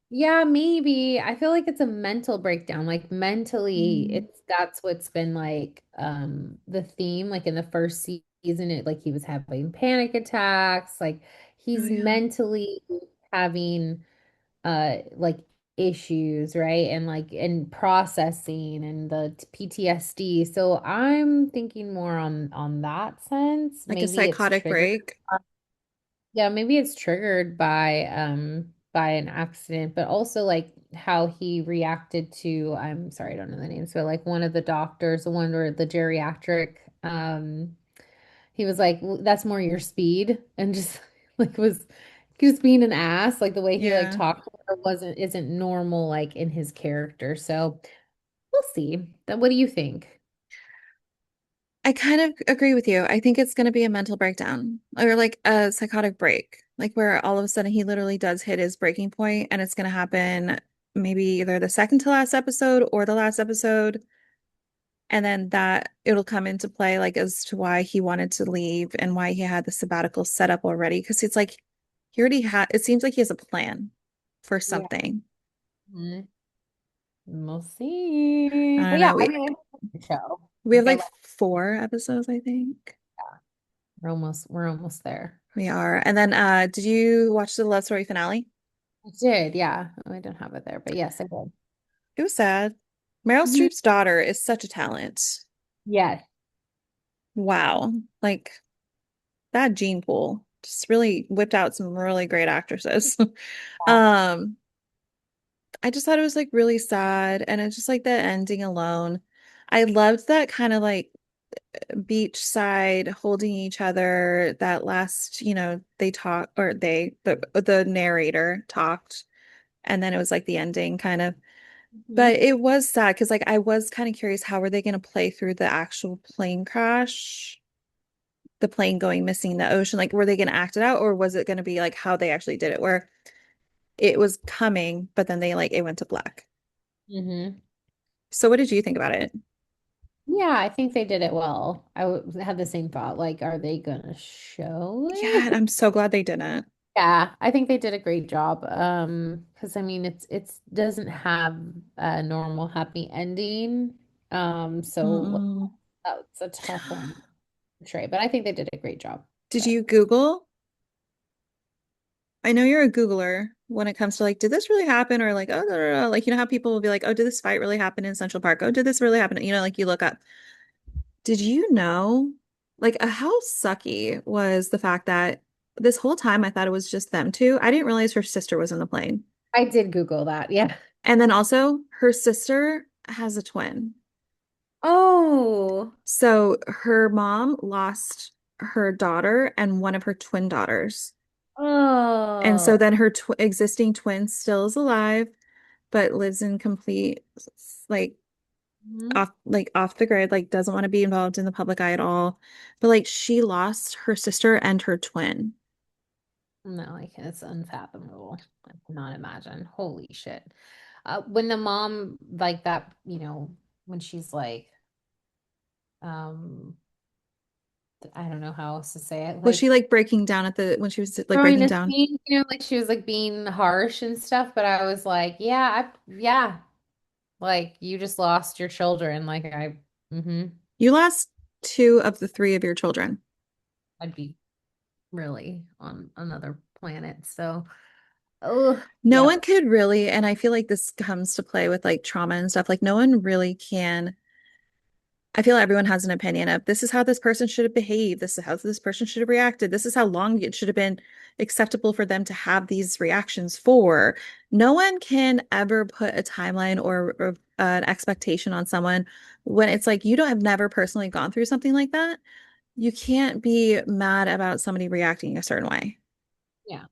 yeah, maybe. I feel like it's a mental breakdown. Like mentally, Mm, it's that's what's been like the theme like in the first season it like he was having panic attacks, like oh he's yeah. mentally having like issues, right? And like in processing and the PTSD. So I'm thinking more on that sense. Like a Maybe it's psychotic triggered. break. Yeah, maybe it's triggered by an accident, but also like how he reacted to I'm sorry, I don't know the names, but like one of the doctors, the one where the geriatric he was like that's more your speed and just like was he was being an ass, like the way he like Yeah. talked to her wasn't isn't normal like in his character. So we'll see. Then what do you think? I kind of agree with you. I think it's going to be a mental breakdown or like a psychotic break, like where all of a sudden he literally does hit his breaking point and it's going to happen maybe either the second to last episode or the last episode. And then that it'll come into play like as to why he wanted to leave and why he had the sabbatical set up already. Because it's like he already had, it seems like he has a plan for Yeah. something. Mhm. We'll I see. don't But yeah, know. I We mean, it's a show. we have Like I like like 4 episodes, I think. we're almost there. We are. And then did you watch the Love Story finale? I did, yeah. I don't have it there, but yes, I did. It was sad. Meryl Mhm. Streep's daughter is such a talent. Yes. Wow. Like that gene pool just really whipped out some really great actresses. Um, I just thought it was like really sad and it's just like the ending alone. I loved that kind of like beachside holding each other that last, they talk or the narrator talked and then it was like the ending kind of. But Mhm. it was sad because like I was kind of curious how were they going to play through the actual plane crash, the plane going missing in the ocean? Like were they going to act it out or was it going to be like how they actually did it where it was coming, but then they like it went to black. Hmm. So what did you think about it? Yeah, I think they did it well. Had the same thought. Like, are they gonna show Yeah, and it? I'm so glad they didn't. Yeah, I think they did a great job. Because I mean, it's doesn't have a normal happy ending. So Mm-mm. That's a tough one to portray, but I think they did a great job. Did But you Google? I know you're a Googler when it comes to like, did this really happen? Or like, oh, no, no, no. Like, you know how people will be like, oh, did this fight really happen in Central Park? Oh, did this really happen? You know, like you look up. Did you know? Like, how sucky was the fact that this whole time I thought it was just them two. I didn't realize her sister was in the plane. I did Google that. Yeah. And then also, her sister has a twin. Oh, So her mom lost her daughter and one of her twin daughters. And so oh. then her tw existing twin still is alive, but lives in complete like Mhm. off the grid, like doesn't want to be involved in the public eye at all. But like she lost her sister and her twin. No, like it's unfathomable. I cannot imagine. Holy shit. When the mom like that, when she's like, um, I don't know how else to say it, Was she like like breaking down at the when she was like throwing breaking a down? scene, like she was like being harsh and stuff, but I was like, yeah, like you just lost your children. Mm-hmm, You lost two of the three of your children. I'd be really on another planet. So, oh, No yeah, one could really, and I feel like this comes to play with like trauma and stuff. Like no one really can. I feel everyone has an opinion of this is how this person should have behaved. This is how this person should have reacted. This is how long it should have been acceptable for them to have these reactions for. No one can ever put a timeline or an expectation on someone when it's like you don't have never personally gone through something like that. You can't be mad about somebody reacting a certain way. yeah,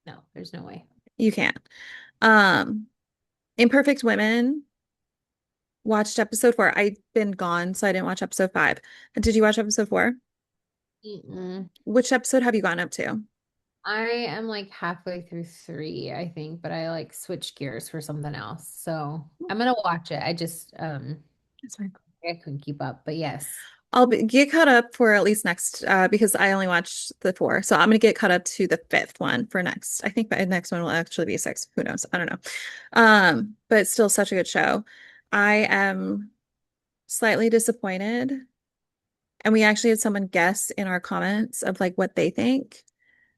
no, there's no way. You can't. Um, Imperfect Women watched episode 4. I've been gone, so I didn't watch episode 5. Did you watch episode 4? Mm-mm. Which episode have you gone up to? I am like halfway through three, I think, but I like switched gears for something else. So I'm gonna watch it. I just That's fine. I couldn't keep up, but yes. Get caught up for at least next because I only watched the 4. So I'm gonna get caught up to the fifth one for next. I think the next one will actually be six. Who knows? I don't know. But it's still such a good show. I am slightly disappointed. And we actually had someone guess in our comments of like what they think.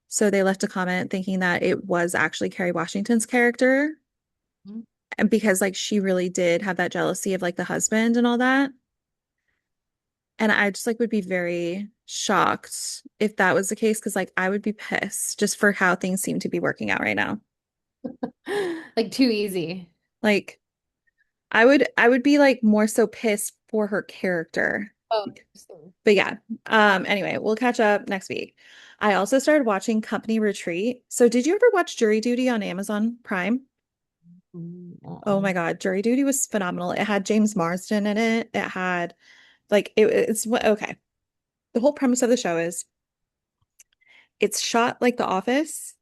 So they left a comment thinking that it was actually Kerry Washington's character. And because like she really did have that jealousy of like the husband and all that. And I just like would be very shocked if that was the case because like I would be pissed just for how things seem to be working out right now. Like too easy. Like I would be like more so pissed for her character. Oh, interesting. But yeah. Anyway, we'll catch up next week. I also started watching Company Retreat. So did you ever watch Jury Duty on Amazon Prime? Oh Uh-uh. my God, Jury Duty was phenomenal. It had James Marsden in it. It had like it's what okay. The whole premise of the show is it's shot like The Office.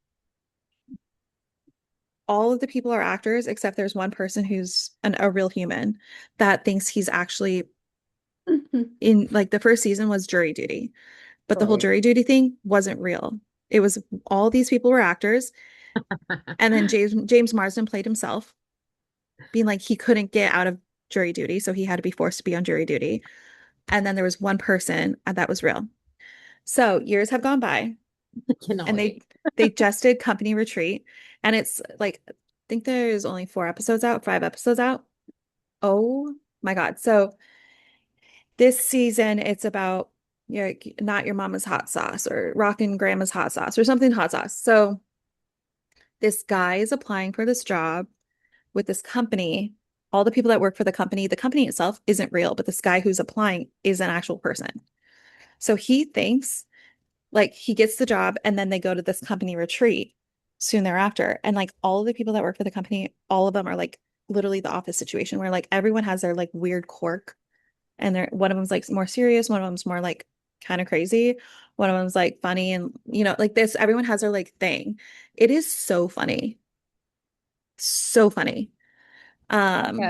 All of the people are actors except there's one person who's a real human that thinks he's actually in like the first season was jury duty, but the whole Right. jury duty thing wasn't real. It was all these people were actors, and then James Marsden played himself, being like he couldn't get out of jury duty, so he had to be forced to be on jury duty. And then there was one person that was real. So years have gone by, I cannot and wait. they just did Company Retreat, and it's like I think there's only 4 episodes out, 5 episodes out. Oh my God. So this season it's about not your mama's hot sauce or rockin' grandma's hot sauce or something hot sauce. So this guy is applying for this job with this company. All the people that work for the company itself isn't real, but this guy who's applying is an actual person. So he thinks like he gets the job and then they go to this company retreat soon thereafter. And like all of the people that work for the company, all of them are like literally the office situation where like everyone has their like weird quirk and they're one of them's like more serious, one of them's more like kind of crazy, one of them's like funny and like this, everyone has their like thing. It is so funny. So funny. Yeah. Um,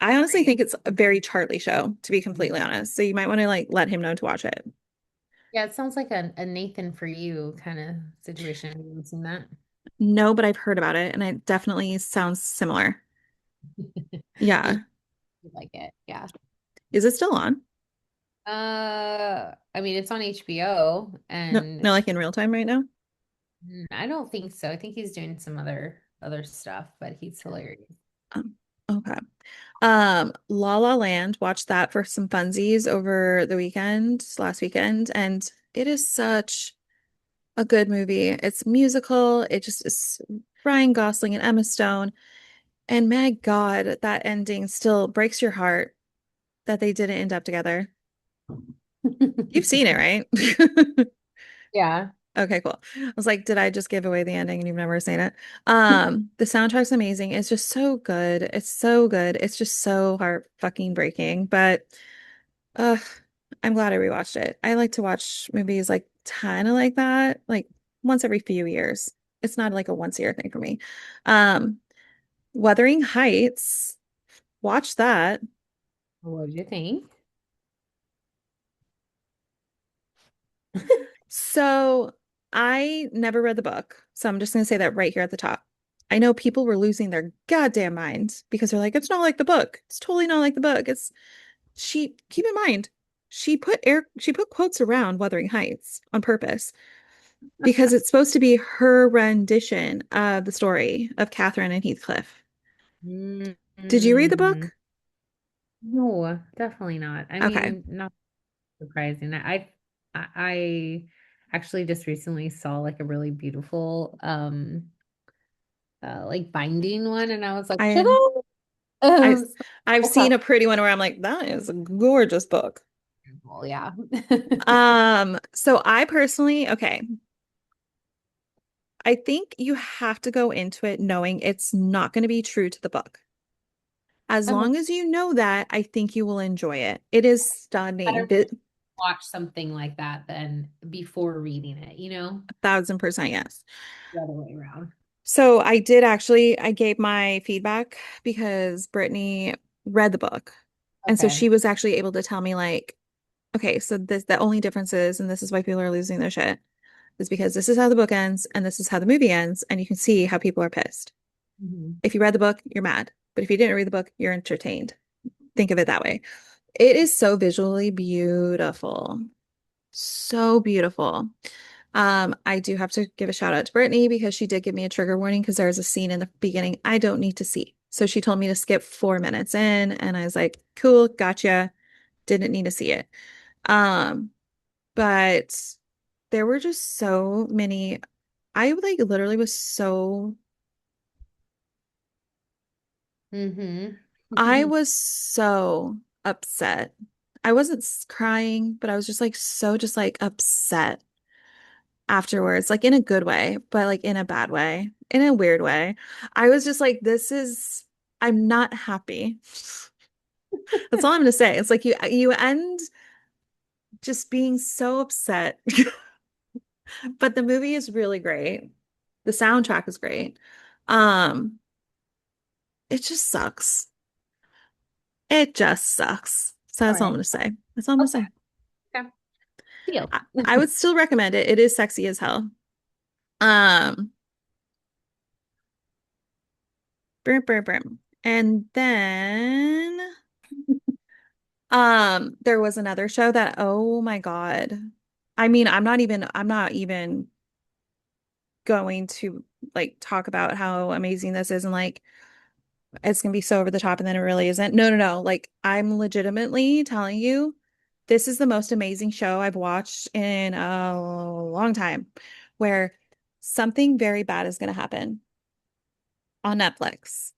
I honestly Great. think it's a very Charlie show, to be completely honest. So you might want to like let him know to watch it. Yeah, it sounds like a Nathan for you kind of situation. Have you seen that? No, but I've heard about it and it definitely sounds similar. You Yeah. like it. Yeah. Is it still on? I mean, it's on HBO, No, and no, like in real time right now. I don't think so. I think he's doing some other stuff, but he's hilarious. Um, okay. La La Land, watched that for some funsies over the weekend, last weekend, and it is such a good movie. It's musical. It just is Ryan Gosling and Emma Stone. And my God, that ending still breaks your heart that they didn't end up together. You've seen it, right? Yeah. Okay, cool. I was like, did I just give away the ending and you've never seen it? The soundtrack's amazing. It's just so good. It's so good. It's just so heart fucking breaking. But uh I'm glad I rewatched it. I like to watch movies like kind of like that, like once every few years. It's not like a once a year thing for me. Um, Wuthering Heights, watch that. What did you think? So I never read the book, so I'm just going to say that right here at the top. I know people were losing their goddamn minds because they're like, it's not like the book. It's totally not like the book. It's she, keep in mind, she put quotes around Wuthering Heights on purpose because it's supposed to be her rendition of the story of Catherine and Heathcliff. Did you read the Mm-hmm. book? No, definitely not. I Okay. mean, not surprising. I actually just recently saw like a really beautiful like binding one, and I was like, should I I? I Um, I've okay. seen a pretty one where I'm like, that is a gorgeous book. Well, yeah. So I personally, okay, I think you have to go into it knowing it's not going to be true to the book. As I'm long as you know that, I think you will enjoy it. It is stunning, better watch something like that than before reading it, 1000% yes. the other way around. So I did actually, I gave my feedback because Brittany read the book. And so Okay. she was actually able to tell me like, okay, so this the only difference is, and this is why people are losing their shit, is because this is how the book ends and this is how the movie ends, and you can see how people are pissed. Mhm. If you read the book, you're mad. But if you didn't read the book, you're entertained. Think of it that way. It is so visually beautiful. So beautiful. I do have to give a shout out to Brittany because she did give me a trigger warning because there's a scene in the beginning I don't need to see. So she told me to skip 4 minutes in, and I was like, cool, gotcha. Didn't need to see it. Um, but there were just so many. I like literally was so Mhm. I was so upset. I wasn't crying, but I was just like so just like upset afterwards, like in a good way, but like in a bad way, in a weird way. I was just like, I'm not happy. That's all I'm gonna say. It's like you end just being so upset. But the movie is really great. The soundtrack is great. Um, it just sucks. It just sucks. So All that's all I'm right. gonna say. That's all I'm gonna Okay. say. Okay. Deal. I would still recommend it. It is sexy as hell. Um, brum, brum, brum. And then there was another show that, oh my God. I mean, I'm not even going to like talk about how amazing this is and like it's gonna be so over the top and then it really isn't. No, no, no. Like I'm legitimately telling you, this is the most amazing show I've watched in a long time, where something very bad is gonna happen on Netflix.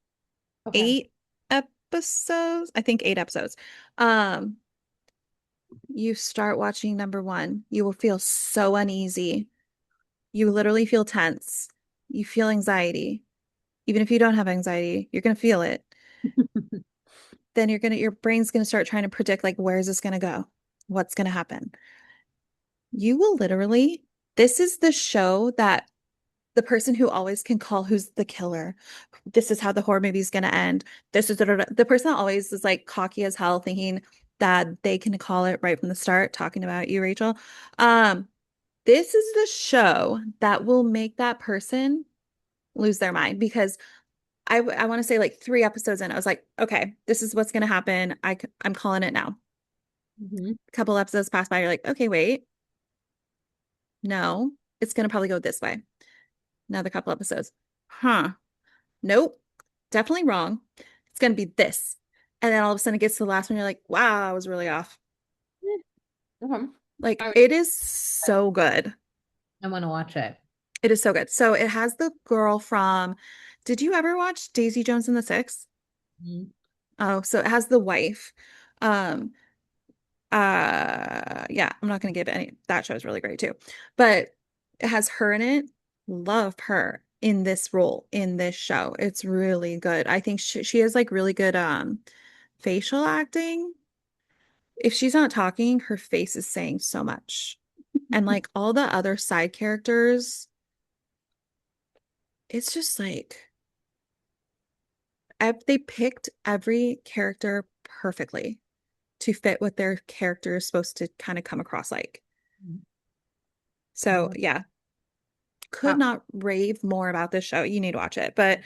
Okay. 8 episodes, I think 8 episodes. Um, you start watching number one, you will feel so uneasy. You literally feel tense. You feel anxiety. Even if you don't have anxiety, you're gonna feel it. Then your brain's gonna start trying to predict like where is this gonna go? What's gonna happen? You will literally, this is the show that the person who always can call who's the killer. This is how the horror movie is going to end. This is the person that always is like cocky as hell, thinking that they can call it right from the start, talking about you, Rachel. Um, this is the show that will make that person lose their mind because I want to say like 3 episodes in, I was like, okay, this is what's going to happen. I'm calling it now. Hmm. A couple episodes pass by, you're like, okay, wait, no, it's gonna probably go this way. Another couple episodes. Huh. Nope. Definitely wrong. It's gonna be this. And then all of a sudden it gets to the last one, you're like, wow, I was really off. Okay. Like I, it is so good. I want to watch it. It is so good. So it has the girl from, did you ever watch Daisy Jones and the Six? Mhm. Oh, so it has the wife. Um, yeah, I'm not gonna give any, that show is really great too. But it has her in it. Love her in this role in this show. It's really good. I think she has like really good facial acting. If she's not talking, her face is saying so much. And like all the other side characters, it's just like they picked every character perfectly to fit what their character is supposed to kind of come across like. So, yeah, could Wow. not rave more about this show. You need to watch it, but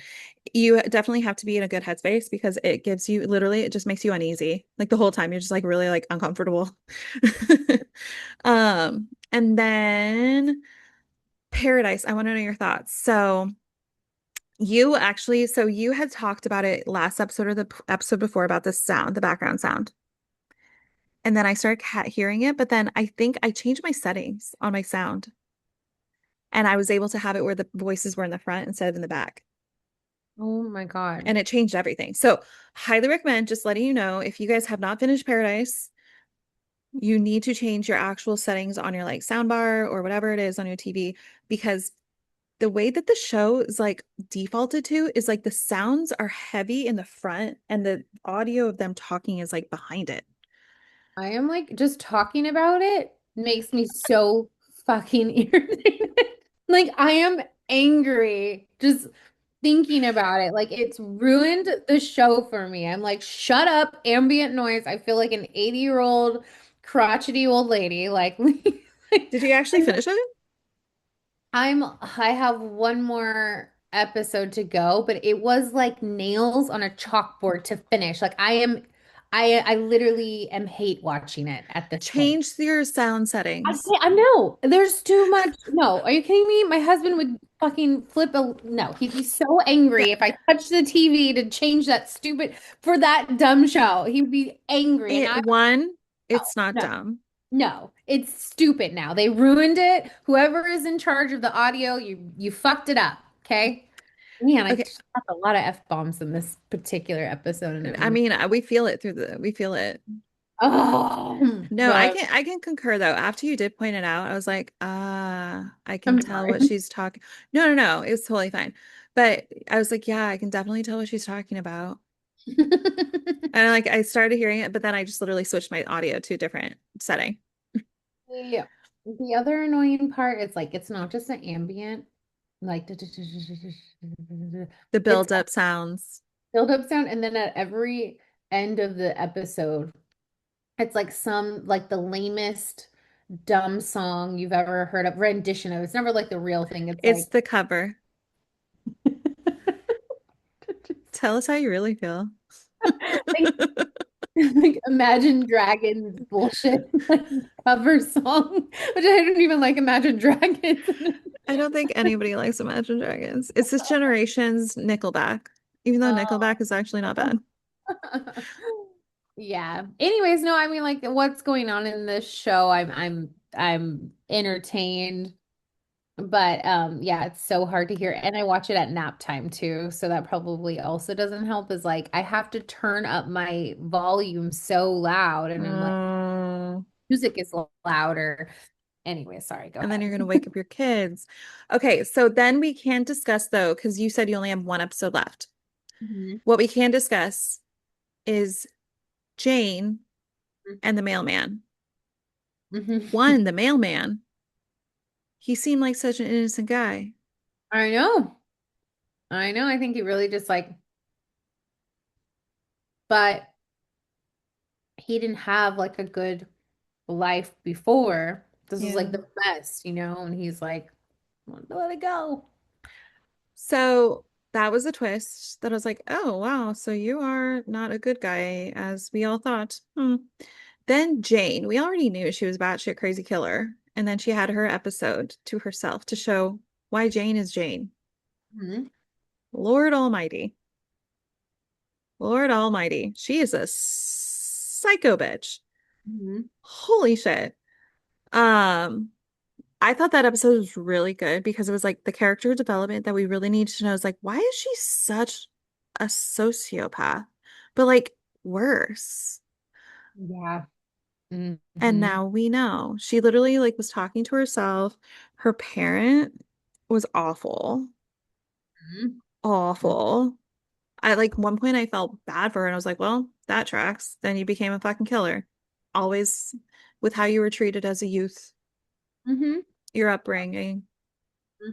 you definitely have to be in a good headspace because it gives you literally, it just makes you uneasy. Like the whole time you're just like really like uncomfortable. And then Paradise, I want to know your thoughts. So, you actually, so you had talked about it last episode or the episode before about the sound, the background sound. And then I started hearing it, but then I think I changed my settings on my sound and I was able to have it where the voices were in the front instead of in the back. Oh my God. And it changed everything. So, highly recommend just letting you know if you guys have not finished Paradise, you need to change your actual settings on your like soundbar or whatever it is on your TV because the way that the show is like defaulted to is like the sounds are heavy in the front and the audio of them talking is like behind it. I am like just talking about it makes me so fucking irritated. Like I am angry just thinking about it. Like it's ruined the show for me. I'm like, shut up, ambient noise. I feel like an 80-year-old crotchety old lady. Like, Did you actually finish it? I have one more episode to go, but it was like nails on a chalkboard to finish. Like I literally am hate watching it at this point. Change your sound I settings. can't, I know there's too much. No, are you kidding me? My husband would fucking flip a no. He'd be so Yeah, angry if I touched the TV to change that stupid for that dumb show. He'd be angry, and it I one, no, it's not no, dumb. no. It's stupid now. They ruined it. Whoever is in charge of the audio, you fucked it up. Okay, man, I Okay, just dropped a lot of F-bombs in this particular episode, and it I was mean, we feel it we feel it. oh, No, but I can concur though. After you did point it out, I was like, I can I'm tell sorry. what she's talking. No, no, no, it was totally fine. But I was like, yeah, I can definitely tell what she's talking about. And like I started hearing it, but then I just literally switched my audio to a different setting. Yeah. The other annoying part is like it's not just an ambient, like The it's build up sounds. build up sound, and then at every end of the episode, it's like some like the lamest dumb song you've ever heard of rendition of. It's never like the real thing. It's It's like the cover. Tell us how you really feel. like Imagine Dragons bullshit like cover song, which I don't even like Imagine Dragons. I don't think anybody likes Imagine Dragons. It's this generation's Nickelback, even though Nickelback is actually not bad. Yeah. Anyways, no, I mean like what's going on in this show, I'm entertained. But yeah, it's so hard to hear. And I watch it at nap time too. So that probably also doesn't help is like I have to turn up my volume so loud and I'm like Oh, music is louder. Anyway, sorry, go and then ahead. you're gonna wake up your kids. Okay, so then we can discuss though, because you said you only have one episode left. Mhm. What we can discuss is Jane and the mailman. Mhm. One, the mailman, he seemed like such an innocent guy. I know. I know. I think he really just like, but he didn't have like a good life before. This was Yeah. like the best, and he's like, I want to let it go. So that was a twist that I was like, oh wow, so you are not a good guy as we all thought. Hmm. Then Jane, we already knew she was batshit crazy killer. And then she had her episode to herself to show why Jane is Jane. Mhm. Lord Almighty. Lord Almighty. She is a psycho bitch. Mhm. Holy shit. Um, I thought that episode was really good because it was like the character development that we really needed to know is like, why is she such a sociopath? But like worse. Yeah. And Hmm. now we know. She literally like was talking to herself. Her parent was awful. Awful. At like one point I felt bad for her and I was like, well, that tracks. Then you became a fucking killer. Always with how you were treated as a youth, Hmm. your upbringing.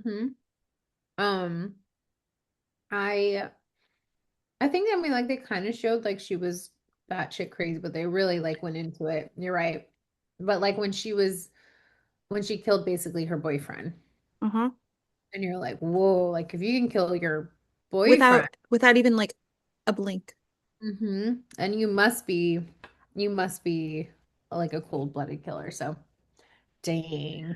Hmm. Um, I think I mean like they kind of showed like she was batshit crazy, but they really like went into it. You're right. But like when she killed basically her boyfriend, Uh-huh. and you're like, whoa, like if you can kill your boyfriend, Without even like a blink. and you must be like a cold-blooded killer. So dang.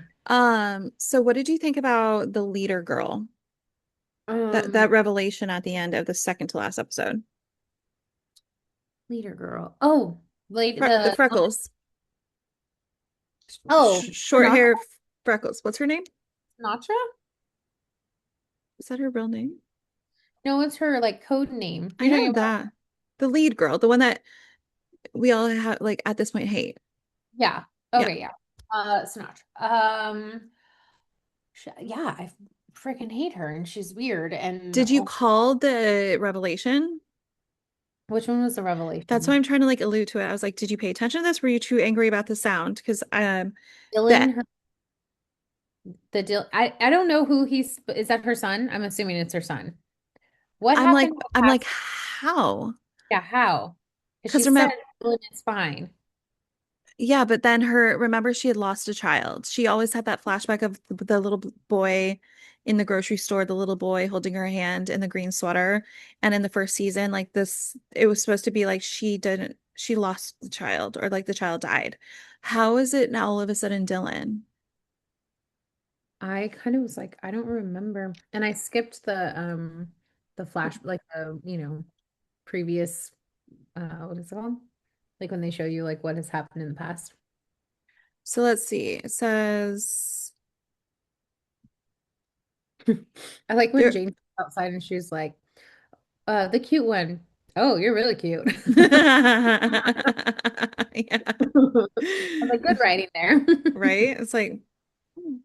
So what did you think about the leader girl? That Um, revelation at the end of the second to last episode. leader girl. Oh, lady The the freckles. oh, Short Sinatra? hair freckles. What's her name? Sinatra? Is that her real name? No, it's her like code name. I You're talking know about that. The lead girl, the one that we all have like at this point hate. yeah. Yeah. Okay, yeah. Sinatra. Yeah, I freaking hate her and she's weird and Did you oh, call the revelation? which one was the That's why revelation? I'm trying to like allude to it. I was like, did you pay attention to this? Were you too angry about the sound? Because Dylan, that her the Dil I don't know who he's is that her son? I'm assuming it's her son. What happened in the I'm like, past? how? Yeah, how? Because she Because said remember, Dylan is fine. yeah, but then remember, she had lost a child. She always had that flashback of the little boy in the grocery store, the little boy holding her hand in the green sweater. And in the first season, like this, it was supposed to be like she lost the child or like the child died. How is it now all of a sudden Dylan? I kind of was like, I don't remember. And I skipped the flash like previous what is it called? Like when they show you like what has happened in the past. So let's see. It says I like when there. Jane's outside and she's like, the cute one. Oh, you're really cute. Yeah. I was like, good writing there. Right? It's like hmm.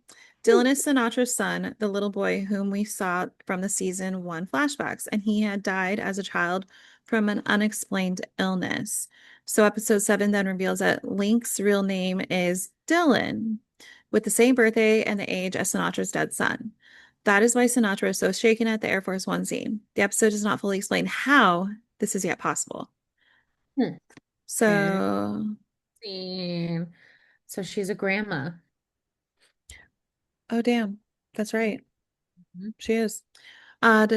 Dylan is Sinatra's son, the little boy whom we saw from the season one flashbacks, and he had died as a child from an unexplained illness. So episode seven then reveals that Link's real name is Dylan, with the same birthday and the age as Sinatra's dead son. That is why Sinatra is so shaken at the Air Force One scene. The episode does not fully explain how this is yet possible. Hmm. So, Interesting. So she's a grandma. oh damn, that's right. Mhm. She is. It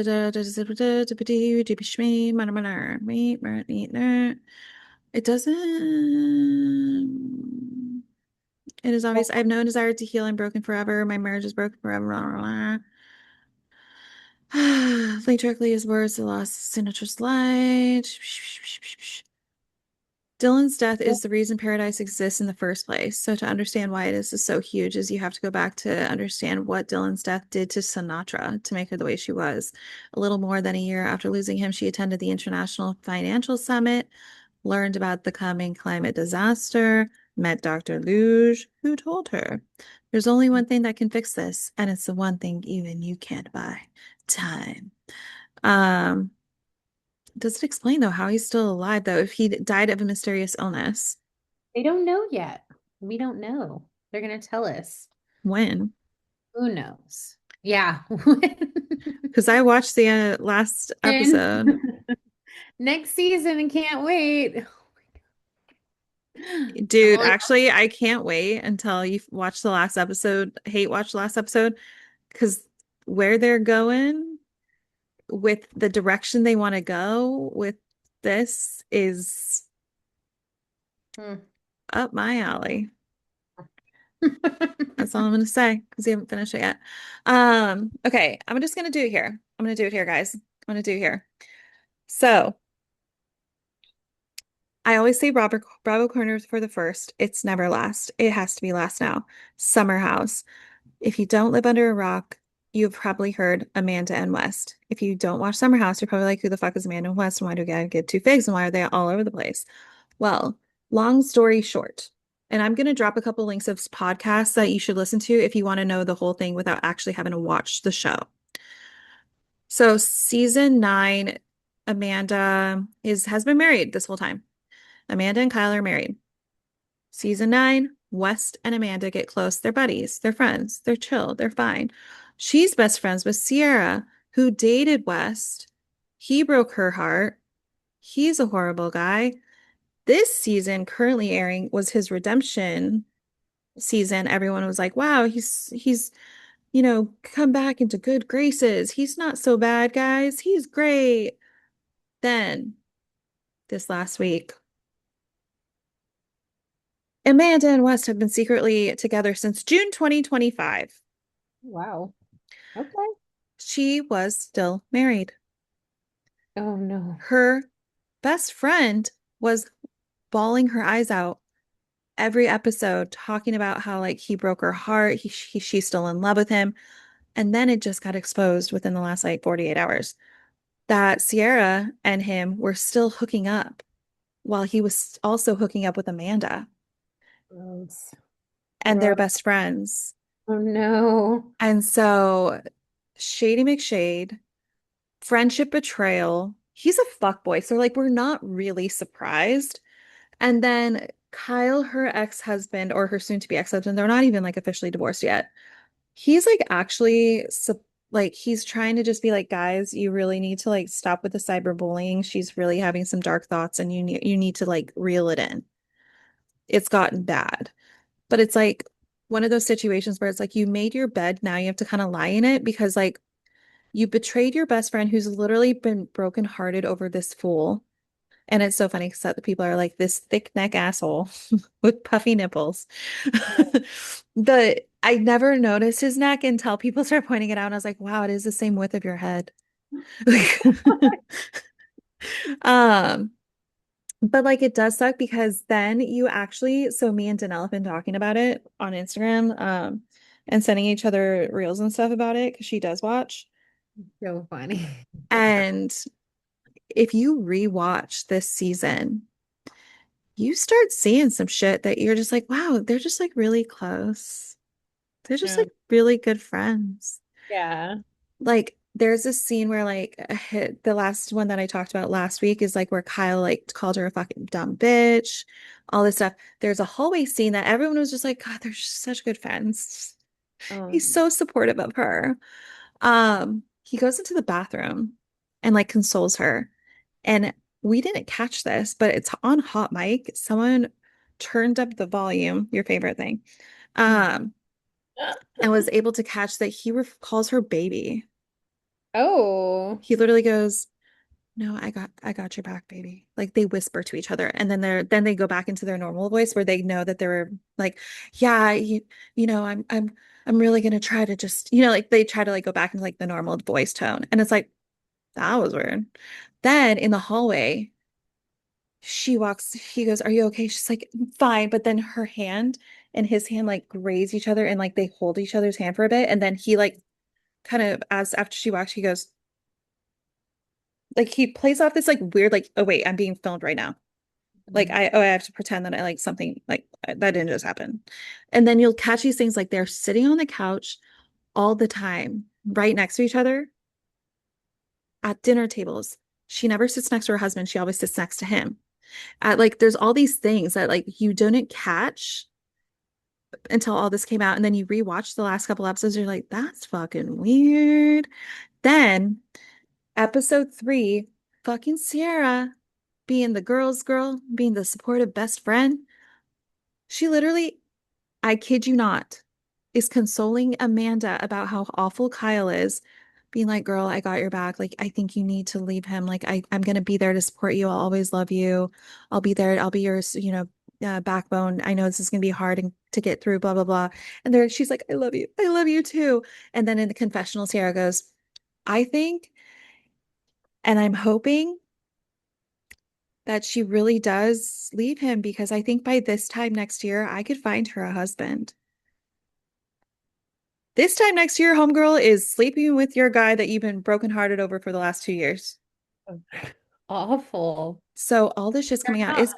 doesn't. It is obvious. I have no desire to heal. I'm broken forever. My marriage is broken forever. Blah, blah, blah. Link directly is worse. The loss of Sinatra's light. Dylan's death is the reason paradise exists in the first place. So to understand why it is so huge is you have to go back to understand what Dylan's death did to Sinatra to make her the way she was. A little more than a year after losing him, she attended the International Financial Summit, learned about the coming climate disaster, met Dr. Luge, who told her, there's only one thing that can fix this, and it's the one thing even you can't buy. Time. Um, does it explain though how he's still alive though if he died of a mysterious illness? They don't know yet. We don't know. They're gonna tell us. When? Who knows? Yeah. Because I watched the last And episode. next season and can't wait. I'm Dude, only actually, I can't wait until you watch the last episode, hate watch the last episode, because where they're going with the direction they want to go with this is Hmm. up my alley. That's all I'm gonna say because you haven't finished it yet. Okay, I'm just gonna do it here. I'm gonna do it here, guys. I'm gonna do it here. So I always say Bravo Corners for the first. It's never last. It has to be last now. Summer House. If you don't live under a rock, you've probably heard Amanda and West. If you don't watch Summer House, you're probably like, who the fuck is Amanda and West? And why do I get two figs? And why are they all over the place? Well, long story short, and I'm going to drop a couple links of podcasts that you should listen to if you want to know the whole thing without actually having to watch the show. So, season 9, Amanda has been married this whole time. Amanda and Kyle are married. Season 9, West and Amanda get close. They're buddies, they're friends, they're chill, they're fine. She's best friends with Ciara, who dated West. He broke her heart. He's a horrible guy. This season, currently airing, was his redemption season. Everyone was like, wow, he's come back into good graces. He's not so bad, guys. He's great. Then this last week, Amanda and West have been secretly together since June 2025. Wow. Okay. She was still married. Oh no. Her best friend was bawling her eyes out every episode, talking about how like he broke her heart. She's still in love with him. And then it just got exposed within the last like 48 hours that Ciara and him were still hooking up while he was also hooking up with Amanda Gross. and they're Gross. best friends. Oh no. And so Shady McShade, friendship betrayal. He's a fuckboy. So like we're not really surprised. And then Kyle, her ex-husband or her soon-to-be ex-husband, they're not even like officially divorced yet. He's like actually like he's trying to just be like, guys, you really need to like stop with the cyberbullying. She's really having some dark thoughts and you need to like reel it in. It's gotten bad. But it's like one of those situations where it's like you made your bed, now you have to kind of lie in it because like you betrayed your best friend who's literally been brokenhearted over this fool. And it's so funny because the people are like this thick neck asshole with puffy nipples. I never noticed his neck until people start pointing it out. And I was like, wow, it is the same width of your head. Um, but like it does suck because then you actually, so me and Danielle have been talking about it on Instagram, and sending each other reels and stuff about it because she does watch. So funny. And if you rewatch this season, you start seeing some shit that you're just like, wow, they're just like really close. They're just Yeah. like really good friends. Yeah. Like there's a scene where like the last one that I talked about last week is like where Kyle like called her a fucking dumb bitch, all this stuff. There's a hallway scene that everyone was just like, God, they're just such good friends. He's Um, so supportive of her. He goes into the bathroom and like consoles her. And we didn't catch this, but it's on hot mic. Someone turned up the volume, your favorite thing, um, and was able to catch that he calls her baby. oh. He literally goes, "No, I got your back, baby." Like they whisper to each other, and then they go back into their normal voice where they know that they're like, "Yeah, I'm really gonna try to just, like they try to like go back into like the normal voice tone." And it's like, that was weird. Then in the hallway, he goes, "Are you okay?" She's like, "Fine." But then her hand and his hand like graze each other and like they hold each other's hand for a bit. And then he like kind of, as after she walks, he goes, like he plays off this like weird, like, oh wait, I'm being filmed right now. Like I have to pretend that I like something like that didn't just happen. And then you'll catch these things like they're sitting on the couch all the time, right next to each other at dinner tables. She never sits next to her husband. She always sits next to him. Like there's all these things that like you didn't catch until all this came out. And then you rewatch the last couple episodes, you're like, that's fucking weird. Then episode 3, fucking Ciara being the girl's girl, being the supportive best friend. She literally, I kid you not, is consoling Amanda about how awful Kyle is, being like, girl, I got your back. Like, I think you need to leave him. Like, I'm gonna be there to support you. I'll always love you. I'll be there. I'll be yours, backbone. I know this is going to be hard to get through, blah, blah, blah. And there she's like, I love you. I love you too. And then in the confessional, Ciara goes, I think, and I'm hoping that she really does leave him because I think by this time next year, I could find her a husband. This time next year, homegirl is sleeping with your guy that you've been brokenhearted over for the last 2 years. Awful. So all this shit's They're coming out not is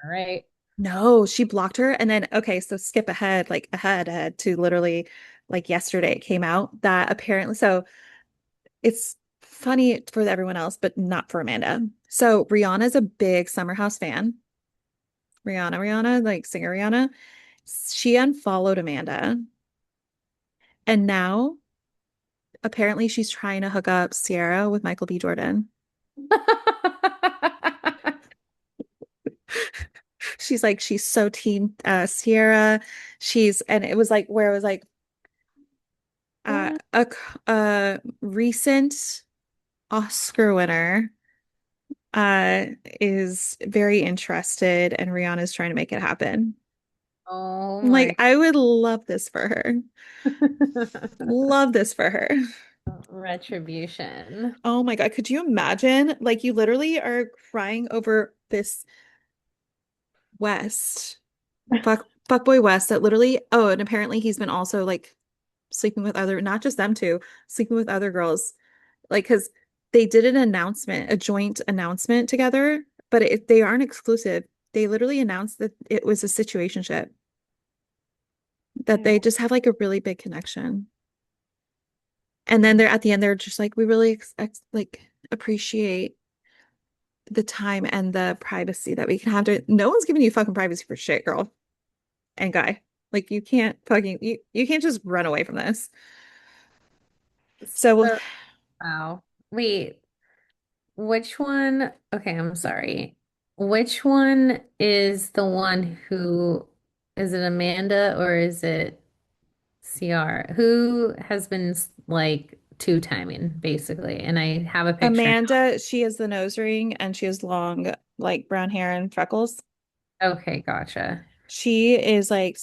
all right. no, she blocked her. And then, okay, so skip ahead, like ahead to literally like yesterday it came out that apparently, so it's funny for everyone else, but not for Amanda. So Rihanna's a big Summer House fan. Rihanna, like singer Rihanna. She unfollowed Amanda. And now apparently she's trying to hook up Ciara with Michael B. Jordan. She's like, she's so team Ciara. And it was like where it was like uh, What? a, a recent Oscar winner uh, is very interested, and Rihanna's trying to make it happen. Oh I'm like, my. I would love this for her. Love this for her. Retribution. Oh my God. Could you imagine? Like, you literally are crying over this West, fuckboy West that literally, oh, and apparently he's been also like sleeping with other, not just them two, sleeping with other girls. Like, because they did an announcement, a joint announcement together, but they aren't exclusive. They literally announced that it was a situationship, that they Ew. just have like a really big connection. And then they're at the end, they're just like, we really like appreciate the time and the privacy that we can have to. No one's giving you fucking privacy for shit, girl and guy. Like you can't fucking you can't just run away from this. So So, wow. Wait, which one? Okay, I'm sorry. Which one is the one who is it Amanda or is it CR? Who has been like two timing basically? And I have a picture Amanda, she has the nose ring and she has long like brown hair and freckles. now. Okay, gotcha. She is like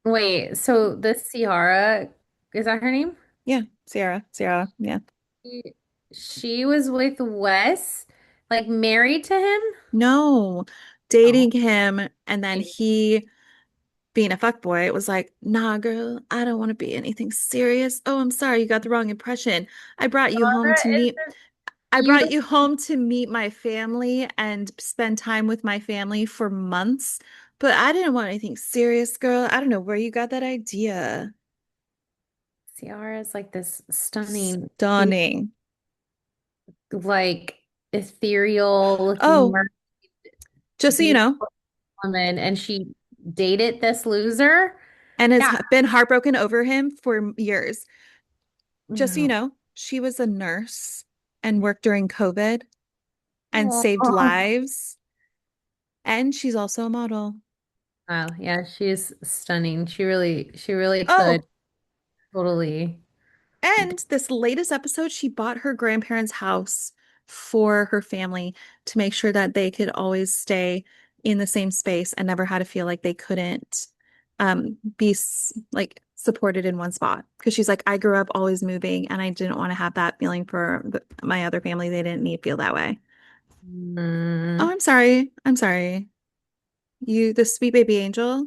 Wait, so this Ciara, is that her name? yeah, Ciara, yeah. She, she was with Wes, like married to him? No, Oh. dating him and then he being a fuckboy, was like, nah, girl, I don't want to be anything serious. Oh, I'm sorry, you got the wrong impression. I brought you home Ciara to is meet this I brought beautiful. you home to meet my family and spend time with my family for months, but I didn't want anything serious, girl. I don't know where you got that idea. Ciara is like this stunning, Stunning. like ethereal looking, Oh, just so you beautiful know, woman, and she dated this loser. and has Yeah. been heartbroken over him for years. Just so you No. know, she was a nurse and worked during COVID and saved Oh. lives, and she's also a model. Wow. Yeah, she's stunning. She really could Oh, totally. and this latest episode, she bought her grandparents' house for her family to make sure that they could always stay in the same space and never had to feel like they couldn't be like supported in one spot. Because she's like, I grew up always moving and I didn't want to have that feeling for my other family. They didn't need to feel that way. Oh, Mm, I'm sorry. I'm sorry. You, the sweet baby angel,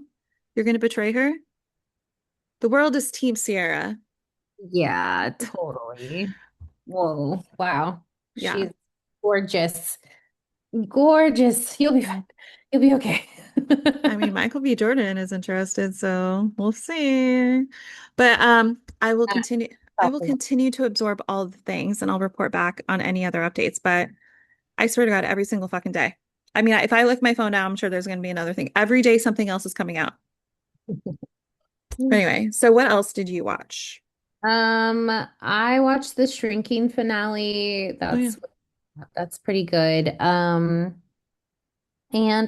you're going to betray her? The world is Team Sierra. yeah, totally. Whoa. Wow. Yeah. She's gorgeous. Gorgeous. You'll be fine. You'll be okay. I mean, Michael B. Jordan is interested, so we'll see. But I will continue to absorb all the things and I'll report back on any other updates. But I swear to God, every single fucking day. I mean, if I look my phone now, I'm sure there's going to be another thing. Every day something else is coming out. But anyway, so what else did you watch? I watched the Shrinking finale. Oh yeah. That's pretty good. And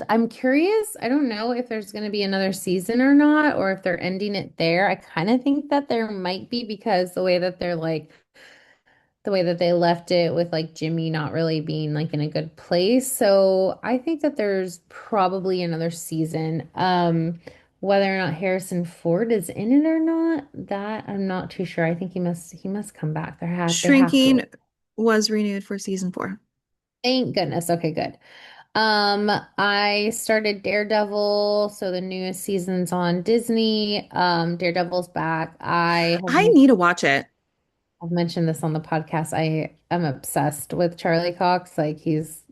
I'm curious, I don't know if there's going to be another season or not, or if they're ending it there. I kind of think that there might be because the way that they're like the way that they left it with like Jimmy not really being like in a good place. So I think that there's probably another season. Whether or not Harrison Ford is in it or not, that I'm not too sure. I think he must come back. They have to. Shrinking was renewed for season 4. Thank goodness. Okay, good. I started Daredevil, so the newest season's on Disney. Daredevil's back. I need to watch it. I've mentioned this on the podcast. I am obsessed with Charlie Cox. Like he's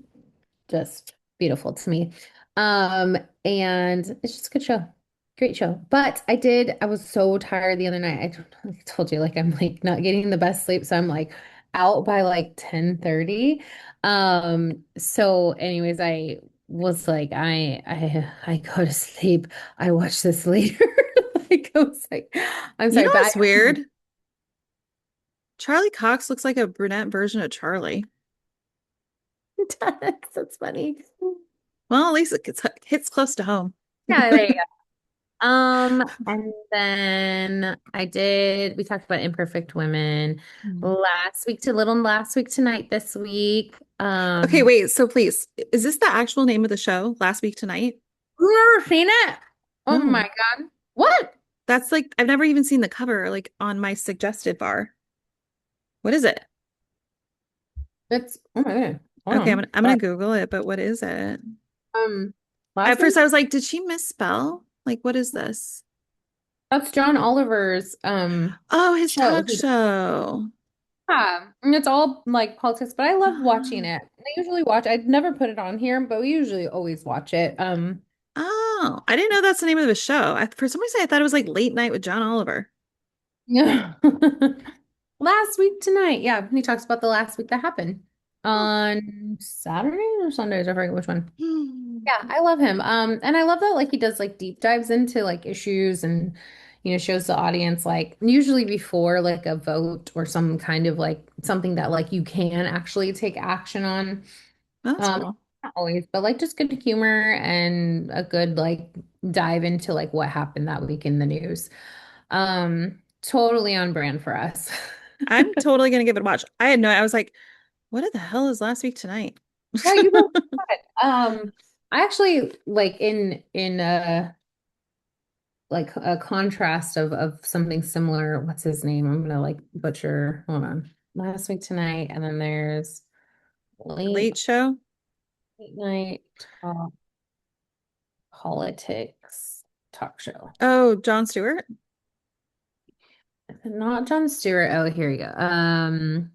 just beautiful to me. Um, and it's just a good show. Great show. But I was so tired the other night. I told you, like, I'm like not getting the best sleep. So I'm like out by like 10:30. So anyways, I was like, I go to sleep. I watch this later. Like I was like, I'm You sorry, know but what's weird? Charlie Cox looks like a brunette version of Charlie. That's funny. Well, at least hits close to home. Yeah, there you go. And then we talked about imperfect women Hmm. last week to little last week tonight, this week. Okay, wait. So please, is this the actual name of the show? Last Week Tonight? You never seen it? Oh my No. God. What? That's like I've never even seen the cover like on my suggested bar. What is it? Oh my God. Hold Okay, on. I'm gonna Google it, but what is it? Um, At last first week, I was like, did she misspell? Like, what is this? that's John Oliver's Oh, his show. talk show. Yeah, and it's all like politics, but I love watching it. I usually watch, I'd never put it on here, but we usually always watch it. Oh, I didn't know that's the name of the show. For some reason, I thought it was like Late Night with John Oliver. Yeah. Last week tonight. Yeah, he talks about the last week that happened Huh. on Saturday or Sundays. I forget which one. Hmm. Yeah, I love him. And I love that like he does like deep dives into like issues and shows the audience like usually before like a vote or some kind of like something that like you can actually take action on. Oh, that's Um, cool. Not always, but like just good humor and a good like dive into like what happened that week in the news. Totally on brand for us. I'm totally gonna give it a watch. I was like, what the hell is Last Week Tonight? Yeah, you really should. I actually like in like a contrast of something similar. What's his name? I'm gonna like butcher. Hold on. Last week tonight, and then there's late Late Show? late night talk politics talk show. Oh, Jon Stewart? Not Jon Stewart. Oh, here you go. I'm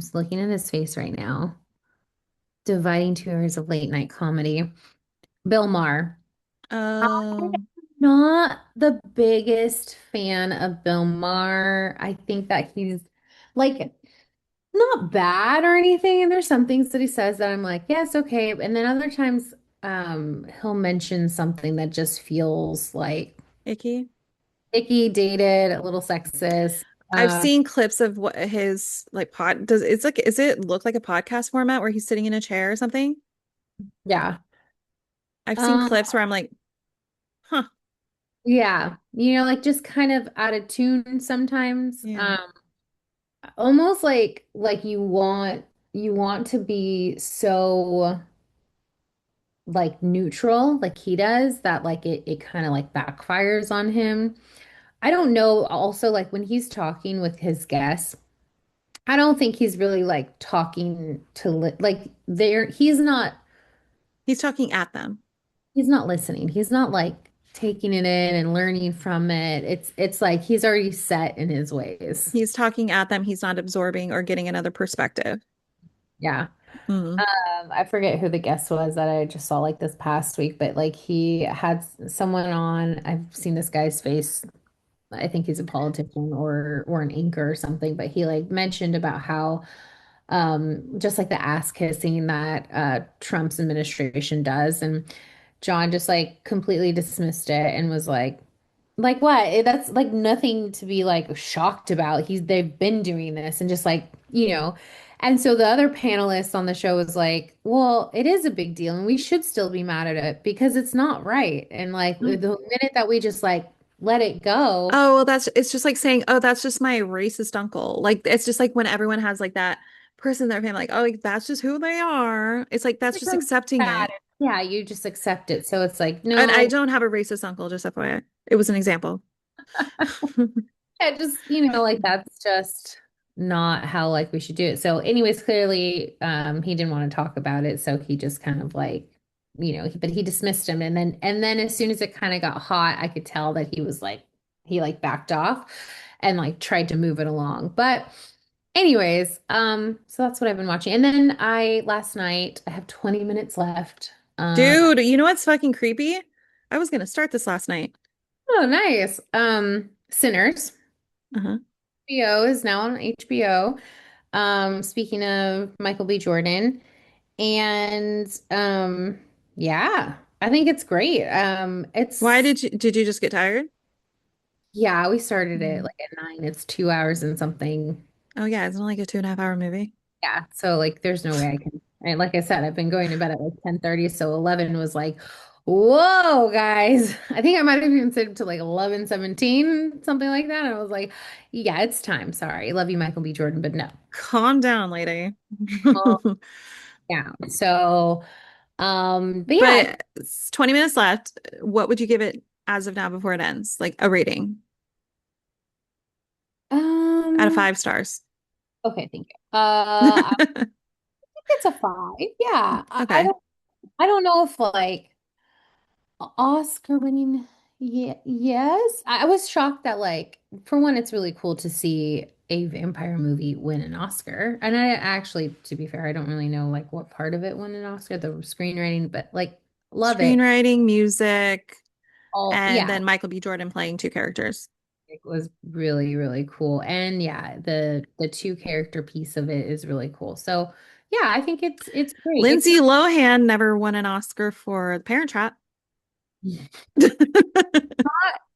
just looking at his face right now. Dividing 2 hours of late night comedy. Bill Maher. I'm Um, not the biggest fan of Bill Maher. I think that he's like not bad or anything. And there's some things that he says that I'm like, yes, okay. And then other times, he'll mention something that just feels like icky. icky, dated, a little sexist. I've Uh, seen clips of what his like pod does. It's like, is it look like a podcast format where he's sitting in a chair or something? yeah. I've seen Um, clips where I'm like, huh, yeah. Like just kind of out of tune sometimes. yeah. Almost like you want to be so like neutral like he does that like it kind of like backfires on him. I don't know also like when he's talking with his guests, I don't think he's really like talking to like there He's talking at them. he's not listening. He's not like taking it in and learning from it. It's like he's already set in his ways. He's talking at them. He's not absorbing or getting another perspective. Yeah. Mm. I forget who the guest was that I just saw like this past week, but like he had someone on. I've seen this guy's face. I think he's a politician or an anchor or something, but he like mentioned about how just like the ass kissing that Trump's administration does, and John just like completely dismissed it and was like what? That's like nothing to be like shocked about. They've been doing this and just like, And so the other panelists on the show was like, well, it is a big deal and we should still be mad at it because it's not right. And like the Mm. minute that we just like let it go. Oh, well, it's just like saying, oh, that's just my racist uncle. Like it's just like when everyone has like that person in their family, like, oh, like, that's just who they are. It's like that's It's just so accepting sad. it. Yeah, you just accept it. So it's like, And I no, don't have a racist uncle, just FYI. It was an example. yeah, just, like that's just not how like we should do it. So anyways, clearly he didn't want to talk about it, so he just kind of like, but he dismissed him and then as soon as it kind of got hot, I could tell that he was like he like backed off and like tried to move it along. But anyways, so that's what I've been watching. And then I last night, I have 20 minutes left. Dude, you know what's fucking creepy? I was gonna start this last night. Oh, nice. Sinners. Uh-huh. HBO is now on HBO. Speaking of Michael B. Jordan, and yeah, I think it's great. Why It's did you just get tired? yeah, we started it Mm. like at 9. It's 2 hours and something. Oh yeah, it's only like a 2.5 hour movie. Yeah, so like, there's no way I can. And like I said, I've been going to bed at like 10:30, so 11 was like, whoa, guys. I think I might have even said to like 11:17, something like that. And I was like, yeah, it's time. Sorry, love you, Michael B. Jordan, but no. Calm down, lady. Yeah. So, but yeah, But it's 20 minutes left. What would you give it as of now before it ends? Like a rating out of um, 5 stars. okay, thank you. I think it's a 5. Yeah. I Okay. don't know if like Oscar winning. Yeah, yes. I was shocked that like for one, it's really cool to see a vampire movie win an Oscar. And I actually, to be fair, I don't really know like what part of it won an Oscar, the screenwriting, but like love it. Screenwriting, music, All and yeah, then Michael B. Jordan playing two characters. it was really, really cool. And yeah, the two character piece of it is really cool. So yeah, I think it's great. It's Lindsay Lohan never won an Oscar for The Parent Trap. not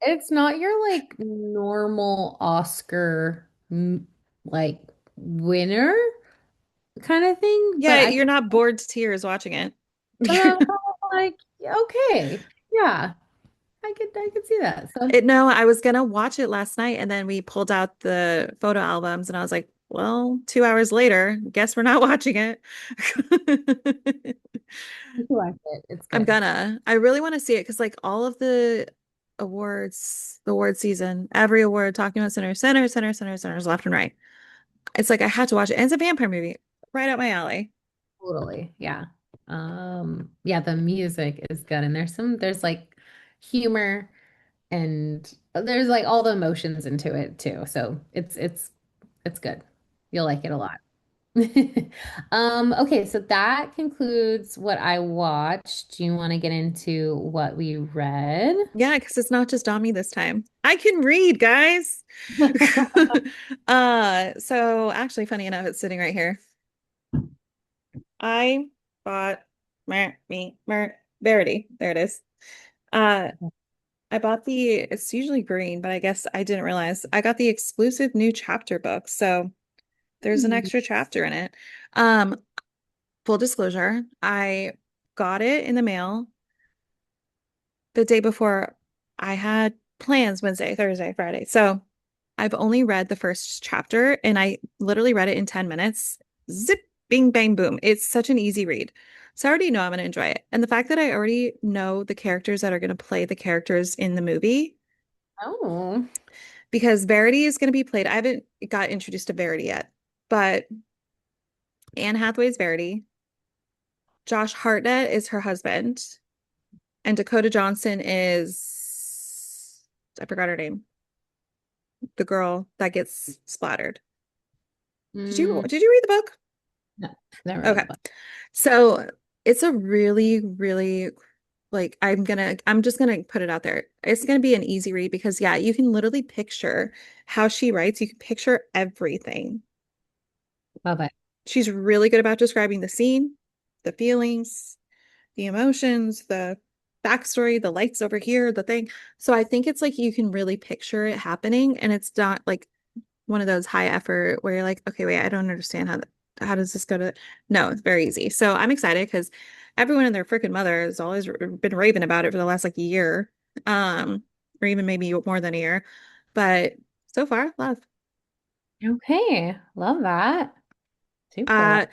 it's not your like normal Oscar like winner kind of thing, but Yeah, you're not bored to tears watching it. but I'm kind of like, yeah, okay. Yeah, I could see that. So No, I was gonna watch it last night and then we pulled out the photo albums and I was like, well, 2 hours later, guess we're not watching it. you can watch it. It's I'm good. gonna. I really want to see it because like all of the awards, the award season, every award talking about sinners left and right. It's like I had to watch it. And it's a vampire movie. Right up my alley. Totally. Yeah. Yeah, the music is good and there's like humor and there's like all the emotions into it too. So it's good. You'll like it a lot. Okay, so that concludes what I watched. Do you want to get into what we read? Yeah, because it's not just Dami this time. I can read, guys. So actually, funny enough, it's sitting right here. I bought Verity. There it is. Uh, I bought it's usually green, but I guess I didn't realize I got the exclusive new chapter book. So there's an Hmm. extra chapter in it. Um, Full disclosure, I got it in the mail the day before I had plans Wednesday, Thursday, Friday. So I've only read the first chapter and I literally read it in 10 minutes. Zip, bing, bang, boom. It's such an easy read. So I already know I'm going to enjoy it. And the fact that I already know the characters that are going to play the characters in the movie, Oh. because Verity is going to be played. I haven't got introduced to Verity yet, but Anne Hathaway's Verity. Josh Hartnett is her husband. And Dakota Johnson is, I forgot her name, the girl that gets splattered. Did you Mm, did you read the book? no, never read the Okay. book. So it's a really, really like I'm just gonna put it out there. It's gonna be an easy read because yeah, you can literally picture how she writes. You can picture everything. Love it. She's really good about describing the scene, the feelings, the emotions, the backstory, the lights over here, the thing. So I think it's like you can really picture it happening and it's not like one of those high effort where you're like, okay, wait, I don't understand how does this go to no, it's very easy. So I'm excited because everyone and their freaking mother has always been raving about it for the last like year. Um, or even maybe more than a year. But so far, love. Okay, love that. Uh, Super.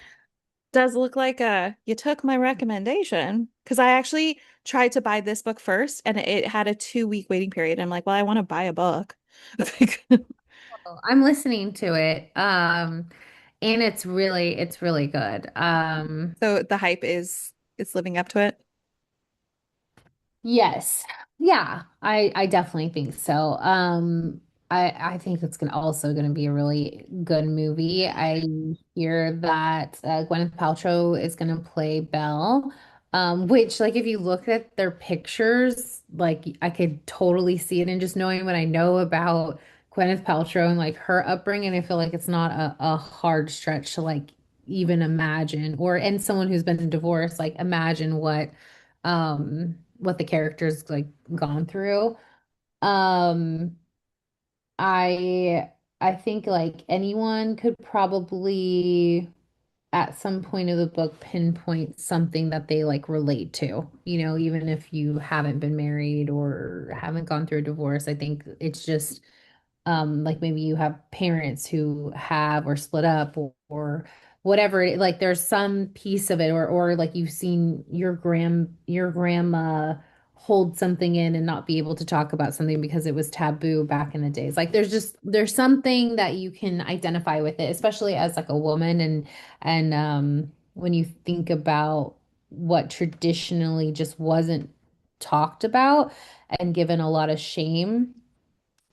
does look like you took my recommendation because I actually tried to buy this book first and it had a 2 week waiting period. I'm like, well, I want to buy a book. I'm listening to it. And it's really good. So the hype is living up to it. Yes. Yeah, I definitely think so. I think it's gonna be a really good movie. I hear that Gwyneth Paltrow is gonna play Belle, which like if you look at their pictures, like I could totally see it. And just knowing what I know about Gwyneth Paltrow and like her upbringing, I feel like it's not a hard stretch to like even imagine, or and someone who's been divorced, like imagine what the character's like gone through. Um, I I think like anyone could probably at some point of the book pinpoint something that they like relate to, even if you haven't been married or haven't gone through a divorce. I think it's just like maybe you have parents who have or split up or whatever like there's some piece of it, or like you've seen your grandma hold something in and not be able to talk about something because it was taboo back in the days. Like there's something that you can identify with it, especially as like a woman. And when you think about what traditionally just wasn't talked about and given a lot of shame,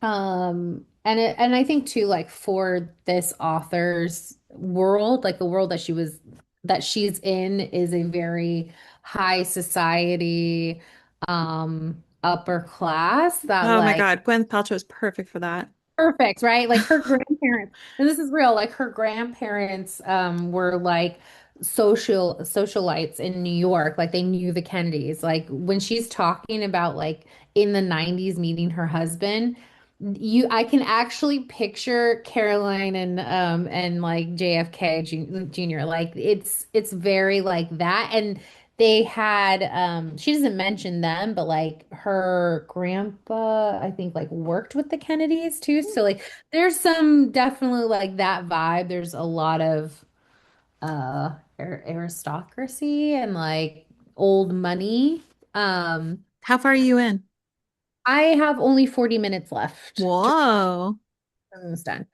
and I think too, like for this author's world, like the world that she's in is a very high society, upper class that Oh my like God, Gwyneth Paltrow is perfect for that. perfect, right? Like her grandparents, and this is real, like her grandparents were like socialites in New York. Like they knew the Kennedys. Like when she's talking about like in the 90s meeting her husband, I can actually picture Caroline and like JFK Jr. Like it's very like that. And they had she doesn't mention them, but like her grandpa, I think like worked with the Kennedys too. So like there's some definitely like that vibe. There's a lot of aristocracy and like old money. Um How far are you in? I have only 40 minutes left to Whoa. almost done.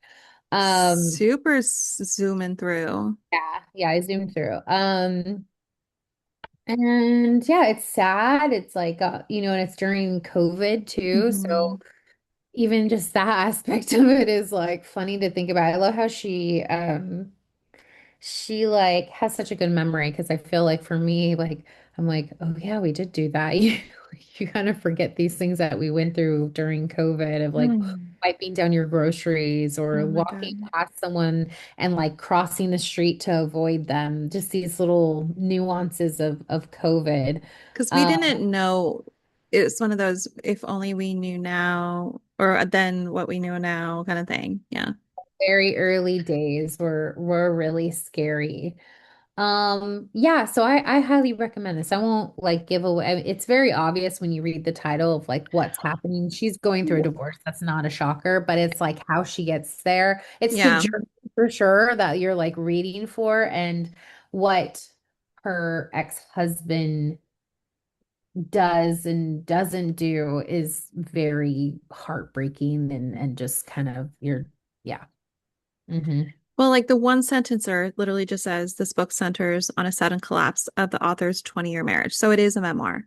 Um Super zooming through. yeah, I zoomed through. And yeah, it's sad. It's like and it's during COVID too. Hmm. So even just that aspect of it is like funny to think about. I love how she like has such a good memory, because I feel like for me, like I'm like, oh yeah, we did do that. You kind of forget these things that we went through during COVID of like Hmm. wiping down your groceries Oh or my walking God. past someone and like crossing the street to avoid them. Just these little nuances of COVID. Because we Uh, didn't know it's one of those if only we knew now or then what we know now kind of thing. Yeah. Very early days were really scary. Yeah, so I highly recommend this. I won't like give away. It's very obvious when you read the title of like what's happening. She's going through a divorce. That's not a shocker, but it's like how she gets there. It's the Yeah. journey for sure that you're like reading for, and what her ex-husband does and doesn't do is very heartbreaking and just kind of yeah. Hmm. Well, like the one sentencer literally just says this book centers on a sudden collapse of the author's 20-year marriage. So it is a memoir.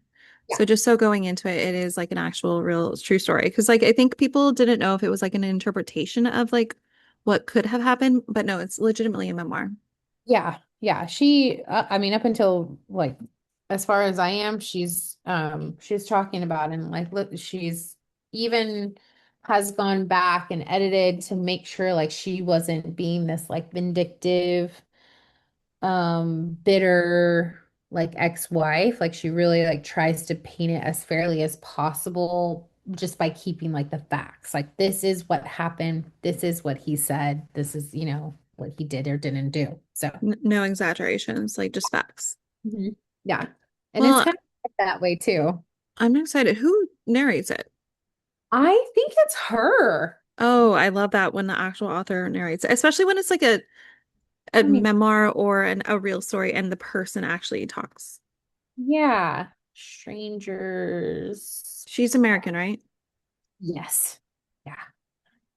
Yeah. So just so going into it, it is like an actual real true story. Because like I think people didn't know if it was like an interpretation of like what could have happened, but no, it's legitimately a memoir. Yeah, yeah. I mean, up until like, as far as I am, she's talking about, and like, look, she's even has gone back and edited to make sure like she wasn't being this like vindictive, bitter like ex-wife. Like she really like tries to paint it as fairly as possible just by keeping like the facts. Like this is what happened. This is what he said. This is, what he did or didn't do. So, N No exaggerations, like just facts. mhm, yeah. And it's Well, kind of that way too. I'm excited. Who narrates it? I think it's her. Oh, I love that when the actual author narrates, especially when it's like a That makes memoir or a real story and the person actually talks. Yeah. Strangers. She's American, right? Yes. Yeah.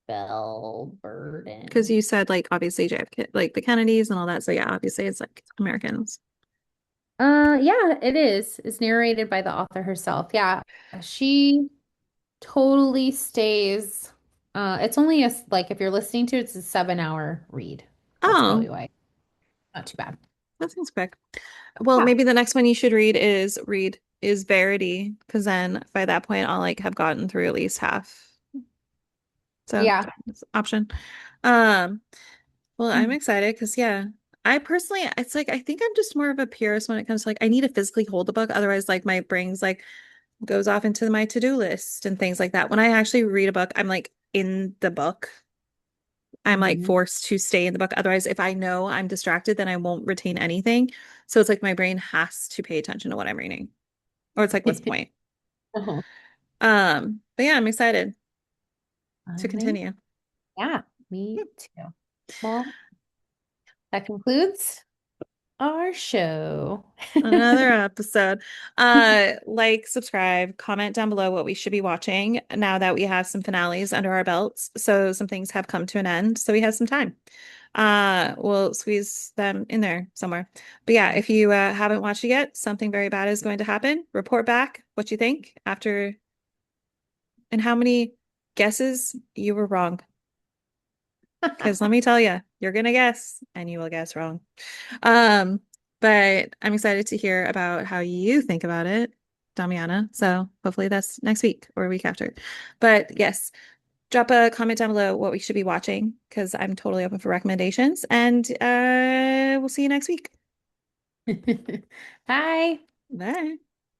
Belle Because Burden. you said like obviously JFK, like the Kennedys and all that. So yeah, obviously it's like Americans. Yeah, it is. It's narrated by the author herself. Yeah. She totally stays. It's only like if you're listening to it, it's a 7 hour read. That's Oh, probably why. Not too bad. that seems quick. Well, Yeah. maybe the next one you should read is Verity, because then by that point I'll like have gotten through at least half. So Yeah. that's an option. Um, well, I'm excited because yeah, I personally it's like I think I'm just more of a purist when it comes to like I need to physically hold the book. Otherwise, like my brain's like goes off into my to-do list and things like that. When I actually read a book, I'm like in the book. I'm like Mhm. forced to stay in the book. Otherwise, if I know I'm distracted, then I won't retain anything. So it's like my brain has to pay attention to what I'm reading. Or it's like, what's the point? Uh-huh. But yeah, I'm excited to Amazing. continue. Yeah, me too. Well, that concludes our show. Another episode. Like, subscribe, comment down below what we should be watching now that we have some finales under our belts. So some things have come to an end, so we have some time. We'll squeeze them in there somewhere. But yeah, if you haven't watched it yet, something very bad is going to happen. Report back what you think after and how many guesses you were wrong. Because let me tell you, you're gonna guess and you will guess wrong. Um, but I'm excited to hear about how you think about it, Damiana. So hopefully that's next week or week after. But yes, drop a comment down below what we should be watching because I'm totally open for recommendations. And we'll see you next week. Bye. Bye.